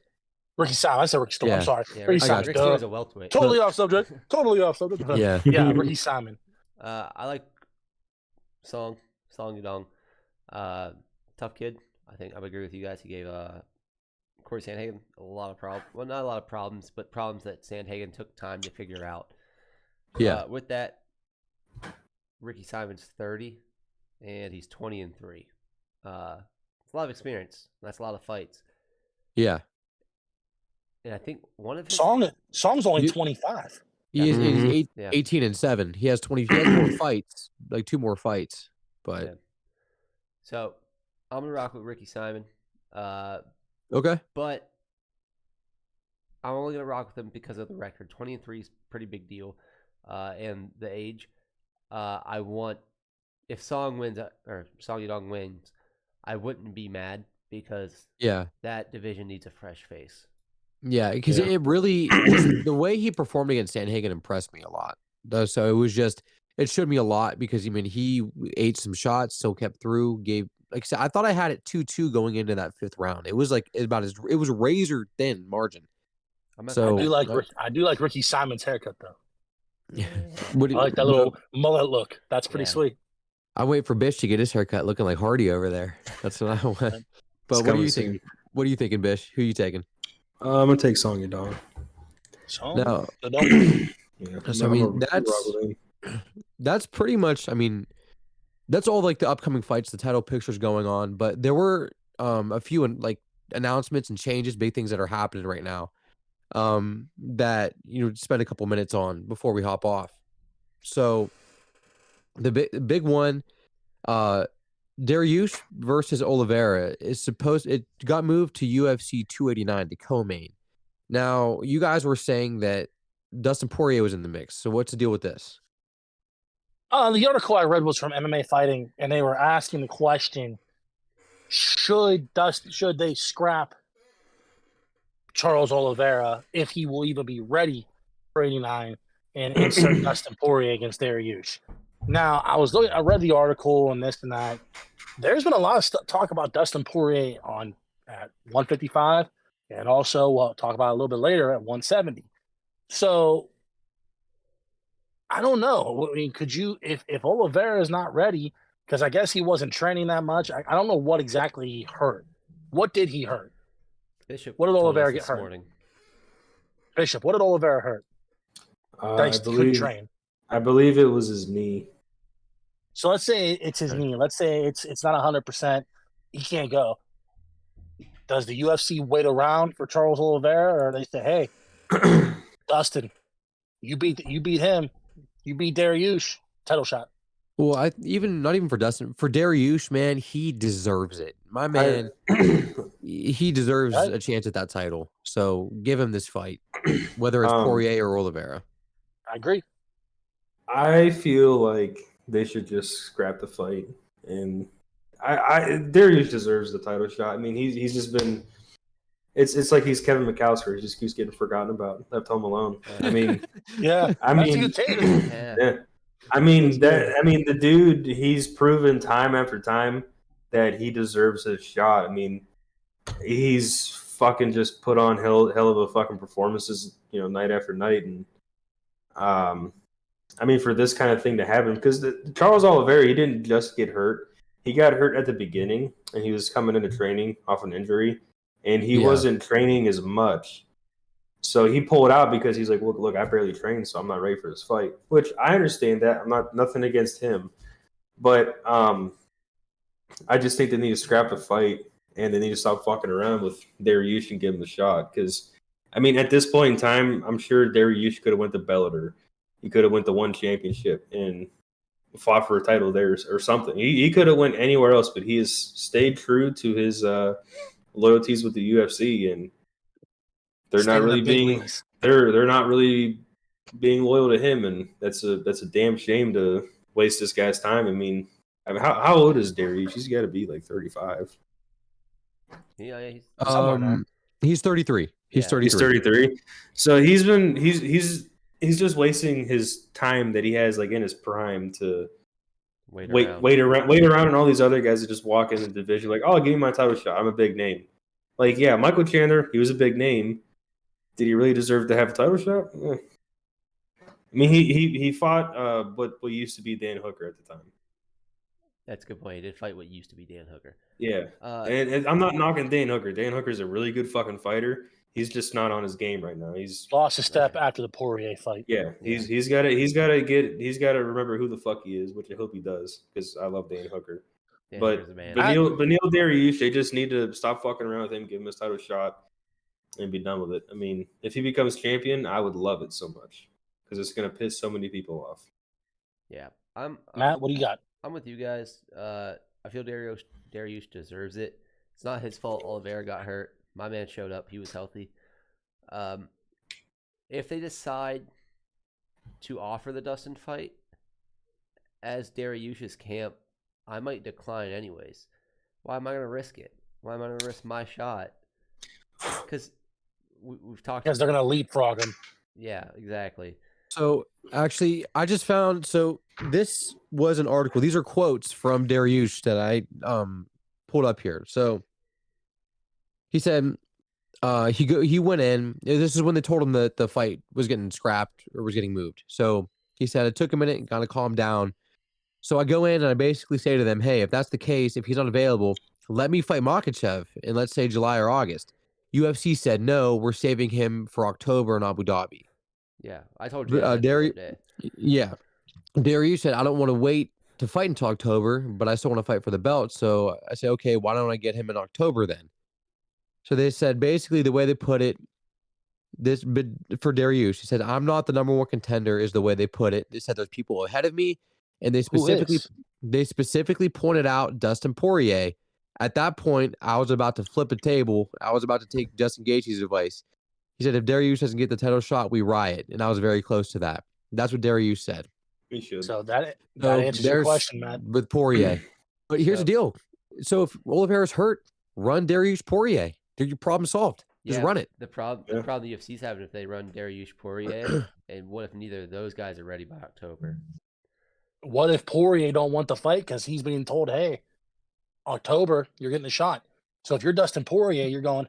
Ricky Simon. I said Rick Story. Yeah. I'm sorry. Yeah, Ricky Simon. Rick Story's a welterweight. Totally off subject. Totally off subject. Yeah. Yeah, Ricky Simon. I like Song Yadong. Tough kid. I think I would agree with you guys. He gave Corey Sandhagen a lot of problems. Well, not a lot of problems, but problems that Sandhagen took time to figure out. Yeah. With that, Ricky Simon's 30, and he's 20-3. It's a lot of experience. That's a lot of fights. Yeah. And I think one of his... Song's only 25. He's 18-7. He has 20. He has more fights, like 2 more fights. But yeah. So I'm gonna rock with Ricky Simon. Okay. But I'm only gonna rock with him because of the record. 20-3 is a pretty big deal, and the age. I want if Song wins or Song Yadong wins, I wouldn't be mad because that division needs a fresh face. Yeah, because it really the way he performed against Sandhagen impressed me a lot. So it was just it showed me a lot because I mean he ate some shots, still kept through, gave like I said, I thought I had it 2-2 going into that 5th round. It was like it was a razor thin margin. So I do like Ricky Simon's haircut though. Yeah. I like that little mullet look. That's pretty sweet. I wait for Bish to get his haircut looking like Hardy over there. That's what I want. But what do you think? What are you thinking, Bish? Who are you taking? I'm gonna take Song Yadong. No. Yeah, so I mean that's pretty much. I mean, that's all like the upcoming fights, the title pictures going on. But there were a few like announcements and changes, big things that are happening right now. That spend a couple minutes on before we hop off. So the big one, Dariush versus Oliveira it got moved to UFC 289 to co-main. Now you guys were saying that Dustin Poirier was in the mix. So what's the deal with this? The article I read was from MMA Fighting, and they were asking the question: should they scrap Charles Oliveira if he will even be ready for 89 and insert Dustin Poirier against Dariush? Now, I read the article and this and that. There's been a lot of talk about Dustin Poirier at 155, and also we'll talk about it a little bit later at 170. So I don't know. I mean, could you, if Oliveira is not ready, because I guess he wasn't training that much. I don't know what exactly he hurt. What did he hurt? Bishop. What did Oliveira get hurt? Morning. Bishop. What did Oliveira hurt? I believe it was his knee. So let's say it's his knee. Let's say it's not 100%. He can't go. Does the UFC wait around for Charles Oliveira, or they say, "Hey, Dustin, you beat him. You beat Dariush. Title shot." Well, not even for Dustin, for Dariush, man, he deserves it. My man, he deserves a chance at that title. So give him this fight, whether it's Poirier or Oliveira. I agree. I feel like they should just scrap the fight, and Dariush deserves the title shot. I mean, he's just been. It's like he's Kevin McAllister. He just keeps getting forgotten about, left home alone. I mean, yeah. I mean, the dude. He's proven time after time that he deserves his shot. I mean, he's fucking just put on hell of a fucking performances, night after night, and I mean, for this kind of thing to happen, because Charles Oliveira, he didn't just get hurt. He got hurt at the beginning, and he was coming into training off an injury, and he wasn't training as much. So he pulled out because he's like, look, I barely trained, so I'm not ready for this fight. Which I understand that. I'm nothing against him. But I just think they need to scrap the fight, and they need to stop fucking around with Dariush and give him the shot. Because, I mean, at this point in time, I'm sure Dariush could have went to Bellator. He could have went to one championship and fought for a title there or something. He could have went anywhere else, but he has stayed true to his loyalties with the UFC, and they're not really being loyal to him, and that's a damn shame to waste this guy's time. I mean how old is Dariush? He's got to be like 35. Yeah, he's Somewhere in there. He's 33. He's Yeah. 33. He's 33. So he's just wasting his time that he has like in his prime to wait wait around, and all these other guys that just walk in the division like, oh, give me my title shot. I'm a big name. Like, yeah, Michael Chandler, he was a big name. Did he really deserve to have a title shot? I mean, he fought what used to be Dan Hooker at the time. That's a good point. He did fight what used to be Dan Hooker. Yeah, and I'm not knocking Dan Hooker. Dan Hooker's a really good fucking fighter. He's just not on his game right now. He's Lost a step after the Poirier fight. yeah. He's got to remember who the fuck he is, which I hope he does because I love Dan Hooker. Dan But Hooker's a man. Beneil Dariush, they just need to stop fucking around with him, give him his title shot, and be done with it. I mean, if he becomes champion, I would love it so much because it's gonna piss so many people off. Yeah, Matt, what do you got? I'm with you guys. I feel Dariush deserves it. It's not his fault. Oliveira got hurt. My man showed up. He was healthy. If they decide to offer the Dustin fight as Dariush's camp, I might decline anyways. Why am I going to risk it? Why am I going to risk my shot? Because we've talked. Because they're going to leapfrog him. Yeah, exactly. So actually, I just found this was an article. These are quotes from Dariush that I pulled up here. So he said he went in. This is when they told him that the fight was getting scrapped or was getting moved. So he said it took a minute and kind of calmed down. So I go in and I basically say to them, hey, if that's the case, if he's not available, let me fight Makhachev in, let's say, July or August. UFC said, no, we're saving him for October in Abu Dhabi. Yeah, I told you that the other day. Yeah. Dariush said, I don't want to wait to fight until October, but I still want to fight for the belt. So I say, okay, why don't I get him in October then? So they said, basically, the way they put it, for Dariush, he said, I'm not the number one contender, is the way they put it. They said there's people ahead of me. And they specifically pointed out Dustin Poirier. At that point, I was about to flip a table. I was about to take Justin Gaethje's advice. He said, if Dariush doesn't get the title shot, we riot. And I was very close to that. That's what Dariush said. He should. So that answers your question, Matt. With Poirier. But here's the deal. So if Oliveira's hurt, run Dariush Poirier. Your problem solved. Just run it. The problem the UFC's having if they run Dariush Poirier, and what if neither of those guys are ready by October? What if Poirier don't want the fight because he's being told, hey, October, you're getting a shot. So if you're Dustin Poirier, you're going,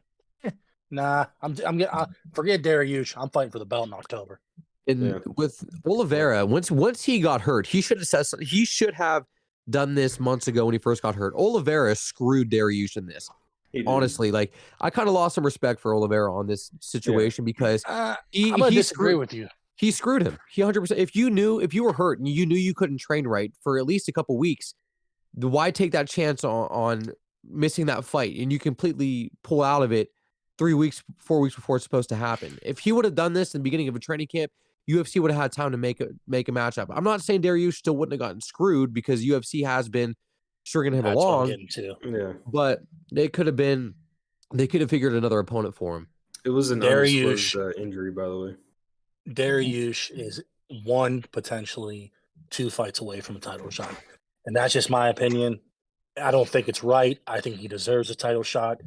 nah, I'm getting forget Dariush. I'm fighting for the belt in October. And with Oliveira, once he got hurt, he should have done this months ago when he first got hurt. Oliveira screwed Dariush in this. Honestly, like I kind of lost some respect for Oliveira on this situation because I'm gonna disagree with you. He screwed him. He 100%. If you were hurt and you knew you couldn't train right for at least a couple weeks, why take that chance on missing that fight and you completely pull out of it 4 weeks before it's supposed to happen? If he would have done this in the beginning of a training camp, UFC would have had time to make a matchup. I'm not saying Dariush still wouldn't have gotten screwed because UFC has been stringing him along. Yeah, but they could have figured another opponent for him. It was an undisclosed injury, by the way. Dariush is potentially 2 fights away from a title shot. And that's just my opinion. I don't think it's right. I think he deserves a title shot.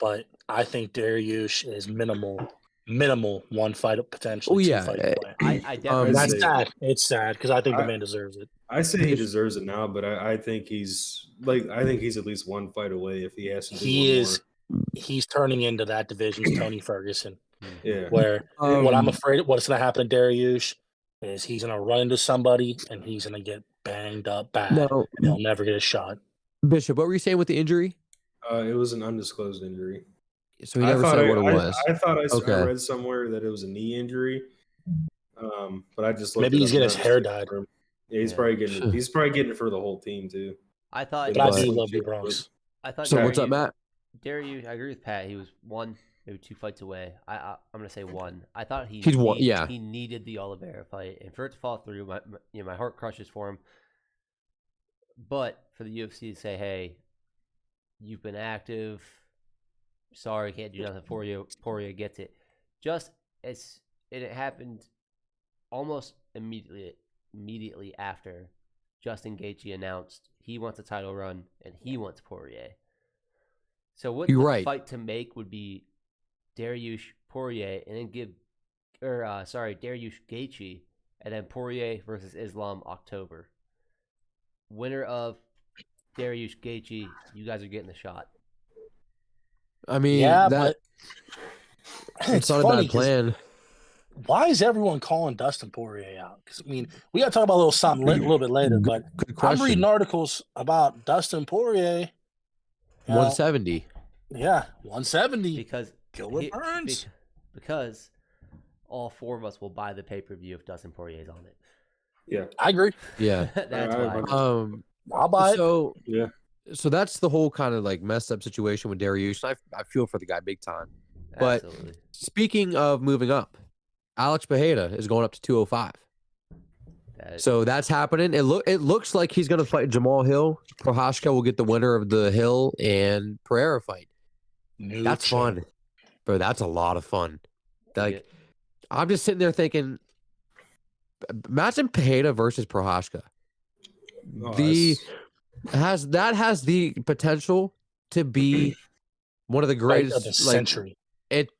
But I think Dariush is minimal 1 fight, potentially 2 fights away. I definitely that's sad. It's sad because I think the man deserves it. I say he deserves it now, but I think he's at least 1 fight away if he has to do more. He's turning into that division's Tony Ferguson. Yeah. Where what I'm afraid what's going to happen to Dariush is he's going to run into somebody and he's going to get banged up bad. And he'll never get a shot. Bishop, what were you saying with the injury? It was an undisclosed injury. So he never said what it was. I thought I read somewhere that it was a knee injury. But I just maybe he's getting his hair dyed. Yeah, he's probably getting it for the whole team too. I thought. But I do love the Bronx. So what's up, Matt? Dariush, I agree with Pat. He was 1, maybe 2 fights away. I'm gonna say 1. I thought he needed the Oliveira fight, and for it to fall through, my heart crushes for him. But for the UFC to say, hey, you've been active. Sorry, can't do nothing for you. Poirier gets it. Just as it happened almost immediately after Justin Gaethje announced he wants a title run and he wants Poirier. So what You're the right. fight to make would be Dariush Poirier, and then Dariush Gaethje, and then Poirier versus Islam October. Winner of Dariush Gaethje, you guys are getting the shot. I mean, Yeah, that but it's not a funny bad plan. why is everyone calling Dustin Poirier out? Because I mean, we got to talk about a little something a little bit later. But Good I'm question. reading articles about Dustin Poirier. 170. Yeah, 170. Because Gilbert Burns. Because all four of us will buy the pay-per-view if Dustin Poirier's on it. Yeah, I agree. Yeah. That's why. I'll buy it. So yeah. So that's the whole kind of like messed up situation with Dariush. I feel for the guy big time. But Absolutely. speaking of moving up, Alex Pereira is going up to 205. So that's happening. It looks like he's going to fight Jamal Hill. Prohashka will get the winner of the Hill and Pereira fight. That's fun. Bro, that's a lot of fun. Like, I'm just sitting there thinking, imagine Pereira versus Prohashka. Has the potential to be one of the greatest of the century.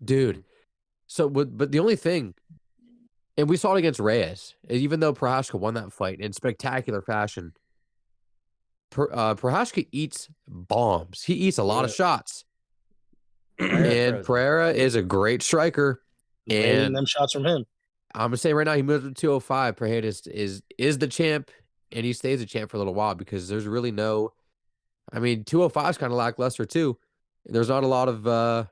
Dude. So, but the only thing, and we saw it against Reyes, even though Prohashka won that fight in spectacular fashion, Prohashka eats bombs. He eats a lot of shots. And Pereira is a great striker. And them shots from him. I'm gonna say right now, he moves to 205. Pereira is the champ, and he stays a champ for a little while because there's really no. I mean, 205 is kind of lackluster too. There's not a lot of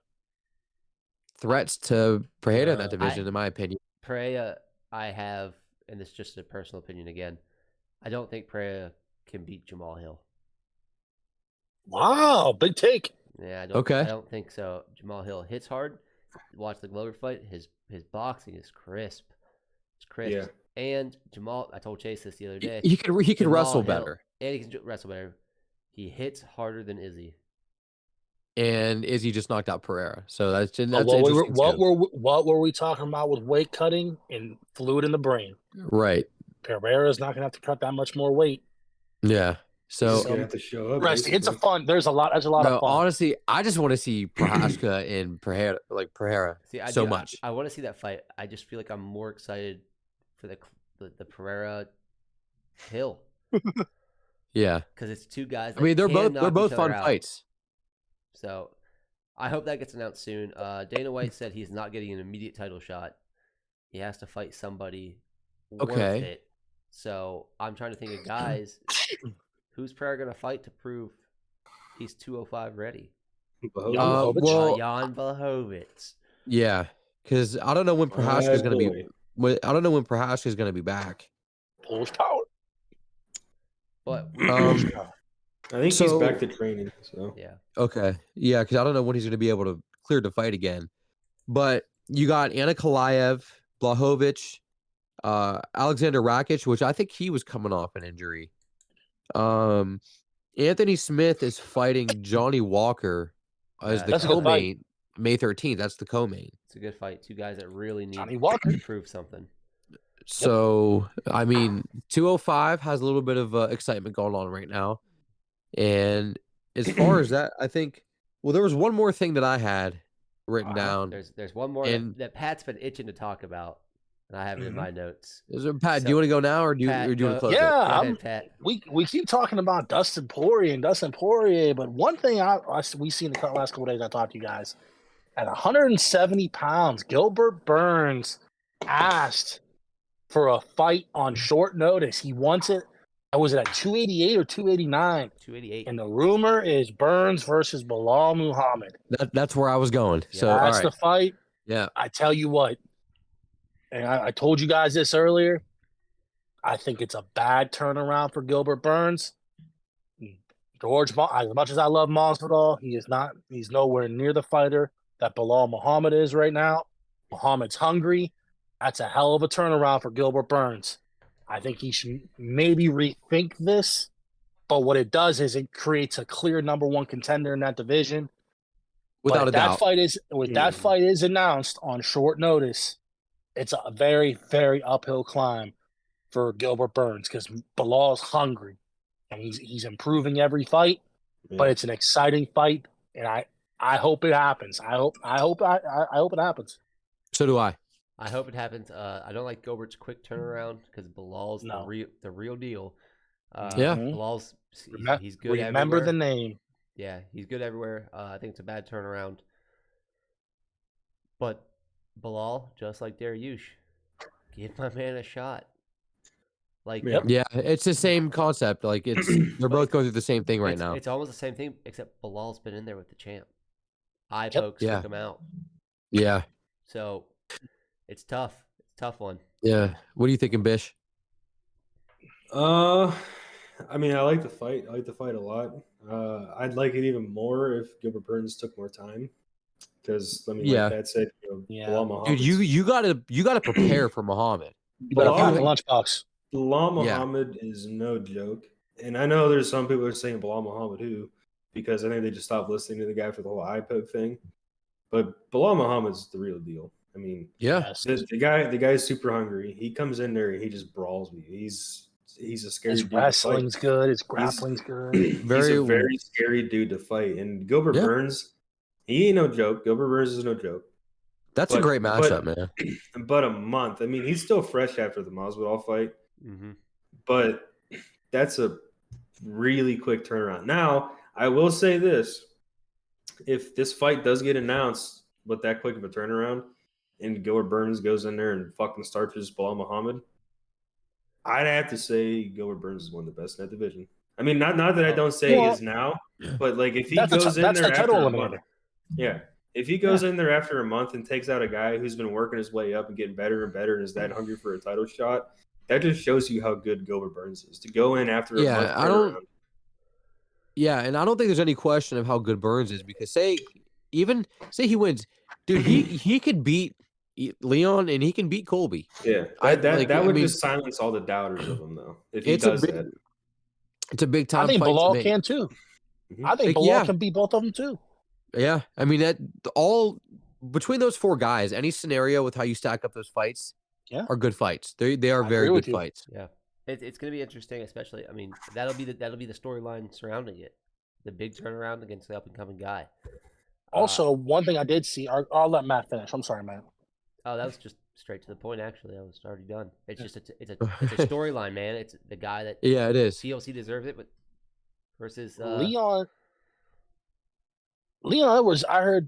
threats to Pereira in that division, in my opinion. Pereira, I have, and this is just a personal opinion again, I don't think Pereira can beat Jamal Hill. Wow, big take. Yeah, I don't think so. Jamal Hill hits hard. Watch the Glover fight. His boxing is crisp. It's crisp. Yeah. And Jamal, I told Chase this the other day. He could wrestle better. And he can wrestle better. He hits harder than Izzy. And Izzy just knocked out Pereira. So that's what were we talking about with weight cutting and fluid in the brain? Right. Pereira's not gonna have to cut that much more weight. Yeah. So you have to show up. It's a fun. There's a lot of fun. Honestly, I just want to see Prohashka and Pereira so much. I want to see that fight. I just feel like I'm more excited for the Pereira Hill. Yeah, because it's two guys. I mean, they're both fun fights. So I hope that gets announced soon. Dana White said he's not getting an immediate title shot. He has to fight somebody worth it. So I'm trying to think of guys. Who's Pereira going to fight to prove he's 205 ready? Jan Blachowicz. Yeah, because I don't know when Prohashka is going to be. I don't know when Prohashka is going to be back. Polish power. But I think he's back to training. So yeah. Okay. Yeah, because I don't know when he's going to be able to clear the fight again. But you got Anikalaev, Blachowicz, Alexander Rakic, which I think he was coming off an injury. Anthony Smith is fighting Johnny Walker as the co-main May 13th. That's the co-main. It's a good fight. Two guys that really need to prove something. So, I mean, 205 has a little bit of excitement going on right now. And as far as that, I think, well, there was one more thing that I had written down. There's one more that Pat's been itching to talk about. And I have it in my notes. Pat, do you want to go now, or do you want to close it? Yeah, go ahead, Pat. We keep talking about Dustin Poirier, but one thing we see in the last couple of days, I talked to you guys, at 170 pounds, Gilbert Burns asked for a fight on short notice. He wants it. Was it at 288 or 289? 288. And the rumor is Burns versus Bilal Muhammad. That's where I was going. Yeah, so that's the fight. Yeah. I tell you what. And I told you guys this earlier. I think it's a bad turnaround for Gilbert Burns. As much as I love Masvidal, he's nowhere near the fighter that Bilal Muhammad is right now. Muhammad's hungry. That's a hell of a turnaround for Gilbert Burns. I think he should maybe rethink this. But what it does is it creates a clear number one contender in that division. Without a doubt. That fight is announced on short notice, it's a very, very uphill climb for Gilbert Burns because Bilal's hungry and he's improving every fight. Yeah. But it's an exciting fight, and I hope it happens. I hope it happens. So do I. I hope it happens. I don't like Gilbert's quick turnaround because Bilal's No. the real deal. Yeah. Bilal's he's good. Remember everywhere. the name. Yeah, he's good everywhere. I think it's a bad turnaround. But Bilal, just like Dariush, give my man a shot. Like, Yep. Yeah, it's the same concept. Like they're both going through the same thing right now. It's almost the same thing, except Bilal's been in there with the champ. Eye Yep. pokes Yeah. took him out. Yeah. So it's tough. It's a tough one. Yeah. What are you thinking, Bish? I mean, I like the fight. I like the fight a lot. I'd like it even more if Gilbert Burns took more time. Because I mean, Yeah. like that said, Bilal Muhammad. Dude, you gotta prepare for Muhammad. You better pack a Bilal- lunchbox. Bilal Yeah. Muhammad is no joke. And I know there's some people who are saying Bilal Muhammad who, because I think they just stopped listening to the guy for the whole eye poke thing. But Bilal Muhammad's the real deal. I mean, Yeah. Yes. the guy's super hungry. He comes in there and he just brawls me. He's a scary His dude to fight. wrestling's good. His grappling's good. He's a very scary dude to fight. And Gilbert Yeah. Burns, he ain't no joke. Gilbert Burns is no joke. That's a great matchup, man. But a month. I mean, he's still fresh after the Masvidal fight. Mm-hmm. But that's a really quick turnaround. Now, I will say this. If this fight does get announced with that quick of a turnaround and Gilbert Burns goes in there and fucking starches Bilal Muhammad, I'd have to say Gilbert Burns is one of the best in that division. I mean, not that I don't say he is now, but like if he goes in there after a month, if he goes in there after a month and takes out a guy who's been working his way up and getting better and better and is that hungry for a title shot, that just shows you how good Gilbert Burns is to go in after a month turnaround. And I don't think there's any question of how good Burns is because say he wins, dude. He could beat Leon and he can beat Colby. Yeah, that would just silence all the doubters of him though. If he does that, it's a big time. I think fight Bilal to make. can too. Mm-hmm. I think Bilal can beat both of them too. Yeah, I mean that all between those four guys, any scenario with how you stack up those fights, are good fights. They are very good fights. Yeah, it's going to be interesting, especially. I mean, that'll be the storyline surrounding it, the big turnaround against the up and coming guy. Also, one thing I did see, I'll let Matt finish. I'm sorry, Matt. Oh, that was just straight to the point. Actually, I was already done. It's just it's a storyline, man. It's the guy that it is. TLC deserves it, but versus Leon Edwards. I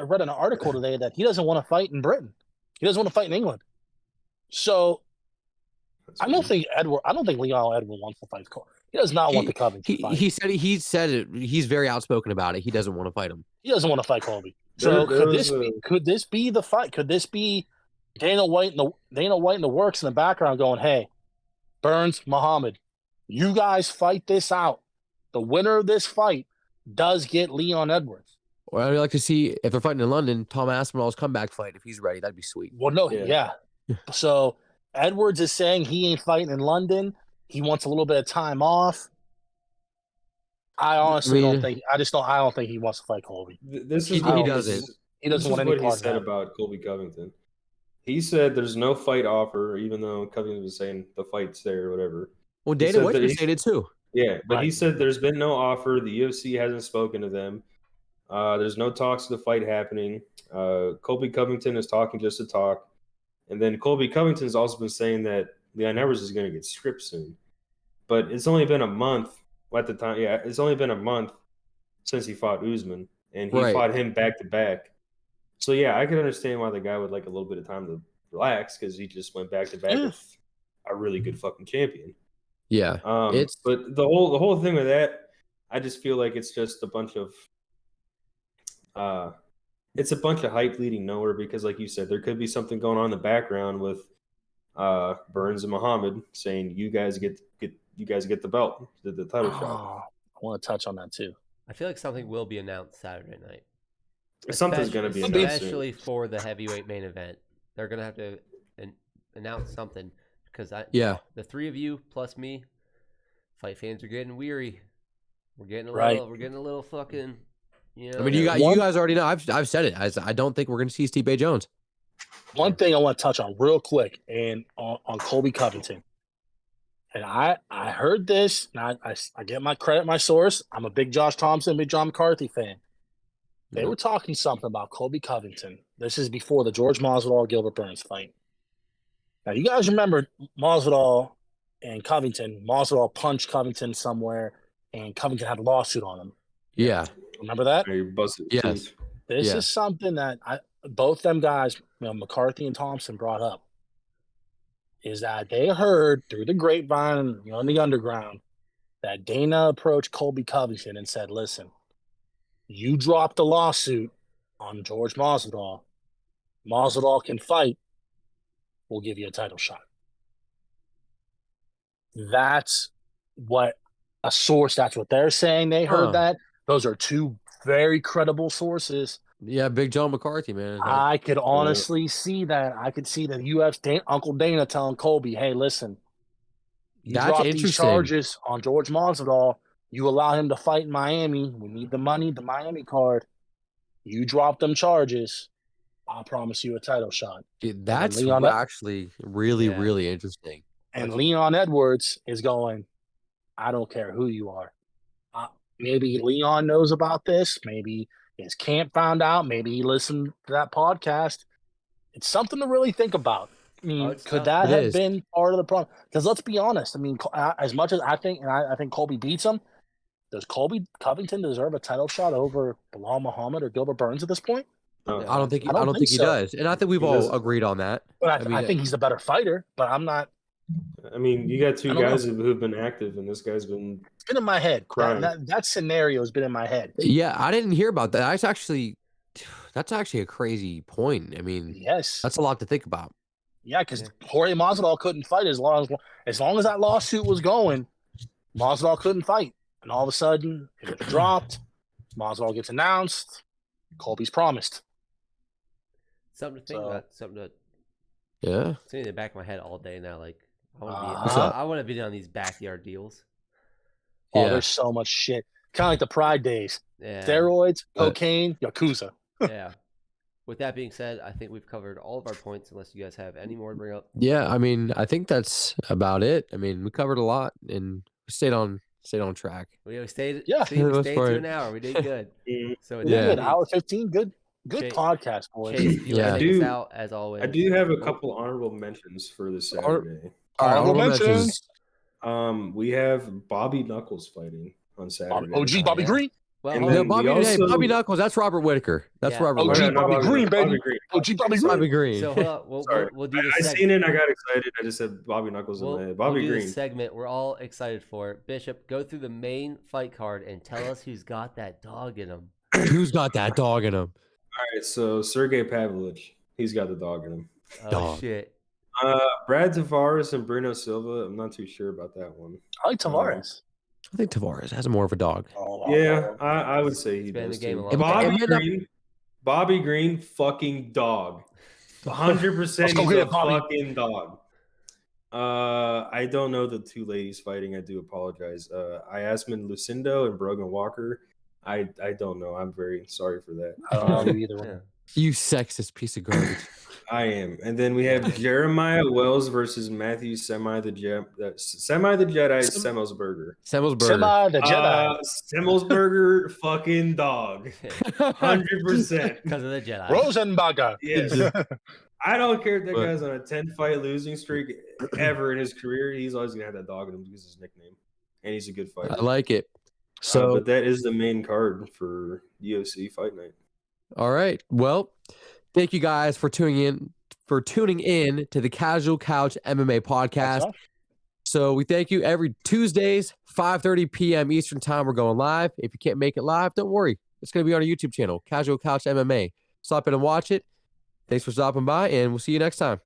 read an article today that he doesn't want to fight in Britain. He doesn't want to fight in England. So I don't think Leon Edwards wants to fight Colby. He does not want the Covington fight. He said it. He's very outspoken about it. He doesn't want to fight him. He doesn't want to fight Colby. So could this be the fight? Could this be Dana White in the works in the background going, hey, Burns, Muhammad, you guys fight this out. The winner of this fight does get Leon Edwards. Well, I'd like to see if they're fighting in London, Tom Aspinall's comeback fight. If he's ready, that'd be sweet. Well, no, yeah. So Edwards is saying he ain't fighting in London. He wants a little bit of time off. I honestly don't think. I don't think he wants to fight Colby. He doesn't. He doesn't want any part of that. What he said about Colby Covington. He said there's no fight offer, even though Covington was saying the fight's there or whatever. Well, Dana White was saying it too. Yeah, but he said there's been no offer. The UFC hasn't spoken to them. There's no talks of the fight happening. Colby Covington is talking just to talk. And then Colby Covington's also been saying that Leon Edwards is going to get stripped soon. But it's only been a month at the time. Yeah, it's only been a month since he fought Usman. And he fought him back to back. So, yeah, I can understand why the guy would like a little bit of time to relax because he just went back to back with a really good fucking champion. Yeah. But the whole thing with that, I just feel like it's just a bunch of hype leading nowhere because, like you said, there could be something going on in the background with Burns and Muhammad saying you guys get the belt, the title shot. I want to touch on that too. I feel like something will be announced Saturday night. Something's going to be announced, especially for the heavyweight main event. They're going to have to announce something because the three of you plus me, fight fans are getting weary. We're getting a little fucking. You know, I mean, you guys already know. I've said it. I don't think we're going to see Steve Jones. One thing I want to touch on real quick and on Colby Covington. And I heard this, and I get my credit, my source. I'm a big Josh Thompson, big John McCarthy fan. They were talking something about Colby Covington. This is before the George Masvidal-Gilbert Burns fight. Now, you guys remember Masvidal and Covington. Masvidal punched Covington somewhere, and Covington had a lawsuit on him. Yeah. Remember that? He busted Yes. tooth. This Yeah. is something that both them guys, McCarthy and Thompson, brought up. Is that they heard through the grapevine, in the underground, that Dana approached Colby Covington and said, "Listen, you dropped a lawsuit on George Masvidal. Masvidal can fight. We'll give you a title shot." That's what that's what they're saying. They heard that. Those are two very credible sources. Yeah, Big John McCarthy, man. I could honestly see that. I could see that UFC Uncle Dana telling Colby, "Hey, listen, you That's drop these interesting. charges on George Masvidal. You allow him to fight in Miami. We need the money, the Miami card. You drop them charges. I'll promise you a title shot." Dude, that's Leon- actually really, Yeah. really interesting. And Leon Edwards is going, "I don't care who you are." Maybe Leon knows about this. Maybe his camp found out. Maybe he listened to that podcast. It's something to really think about. I mean, it's could tough. that It have is. been part of the problem? Because let's be honest. I mean, as much as I think Colby beats him, does Colby Covington deserve a title shot over Bilal Muhammad or Gilbert Burns at this point? No. I don't think he, I don't think he so. does, and I think we've He all doesn't. agreed on that. But I mean, think he's the better fighter. But I'm not. I mean, you got two I don't guys who've been active, and this guy's been It's been in my head. Crying. That scenario has been in my head. Yeah, I didn't hear about that. That's actually a crazy point. I mean, Yes. that's a lot to think about. Yeah, because Jorge Masvidal couldn't fight as long as that lawsuit was going. Masvidal couldn't fight, and all of a sudden it was dropped. Masvidal gets announced. Colby's promised. Something to think So- about. Something to Yeah. it's in the back of my head all day now. Like I want What's to be. up? I want to be on these backyard deals. Oh, Yeah. there's so much shit. Kind of like the Pride days. Yeah. Steroids, But- cocaine, Yakuza. Yeah. With that being said, I think we've covered all of our points. Unless you guys have any more to bring up. Yeah, I mean, I think that's about it. I mean, we covered a lot and we stayed on track. We stayed. Yeah. See, we That's stayed to right. an hour. We did good. So with Yeah. that Good. being- Hour 15. Good Chase- podcast, boys. Chase, if you Yeah. want I to take us do- out as always. I do have a couple honorable mentions for this Saturday. Honorable mentions. mentions. We have Bobby Knuckles fighting on Saturday. OG Bobby yeah. Green. Well, And hold No, on. then- Bobby, we hey, also- Bobby Knuckles. That's Robert Whitaker. That's Yeah. Robert OG Whitaker. Bobby Green, baby. Bobby Green. OG Bobby Green. Bobby Green. So hold on. Sorry. We'll do this. I seen it and I got excited. I just said Bobby Knuckles in my head. Bobby we'll do Green. this segment we're all excited for. Bishop, go through the main fight card and tell us who's got that dog in him. Who's got that dog in him? All right, so Sergey Pavlovich, he's got the dog in him. Oh Dog. shit! Brad Tavares and Bruno Silva, I'm not too sure about that one. I like Tavares. I think Tavares has more of a dog. Oh, Yeah, I would say he been in does the game too. a lot. Bobby Green, fucking dog. 100% Let's go he's get a it, Bobby. fucking dog. I don't know the two ladies fighting. I do apologize. Yasmin Lucindo and Brogan Walker. I don't know. I'm very sorry for that. I don't know either one. Yeah. You sexist piece of garbage. I am. And then we have Jeremiah Wells versus Matthew Semi the Jedi Semmelsberger. Semmelsberger. Semi the Jedi. Semmelsberger fucking dog. 100%. Because of the Jedi. Rosenbacher. Yes. I don't care if that But- guy's on a 10-fight losing streak ever in his career. He's always going to have that dog in him because of his nickname. And he's a good fighter. I like it. So, but that is the main card for UFC Fight Night. all right. Well, thank you guys for tuning in to the Casual Couch MMA podcast. So we thank you every Tuesdays, 5:30 p.m. Eastern time. We're going live. If you can't make it live, don't worry. It's going to be on our YouTube channel, Casual Couch MMA. Stop in and watch it. Thanks for stopping by, and we'll see you next time.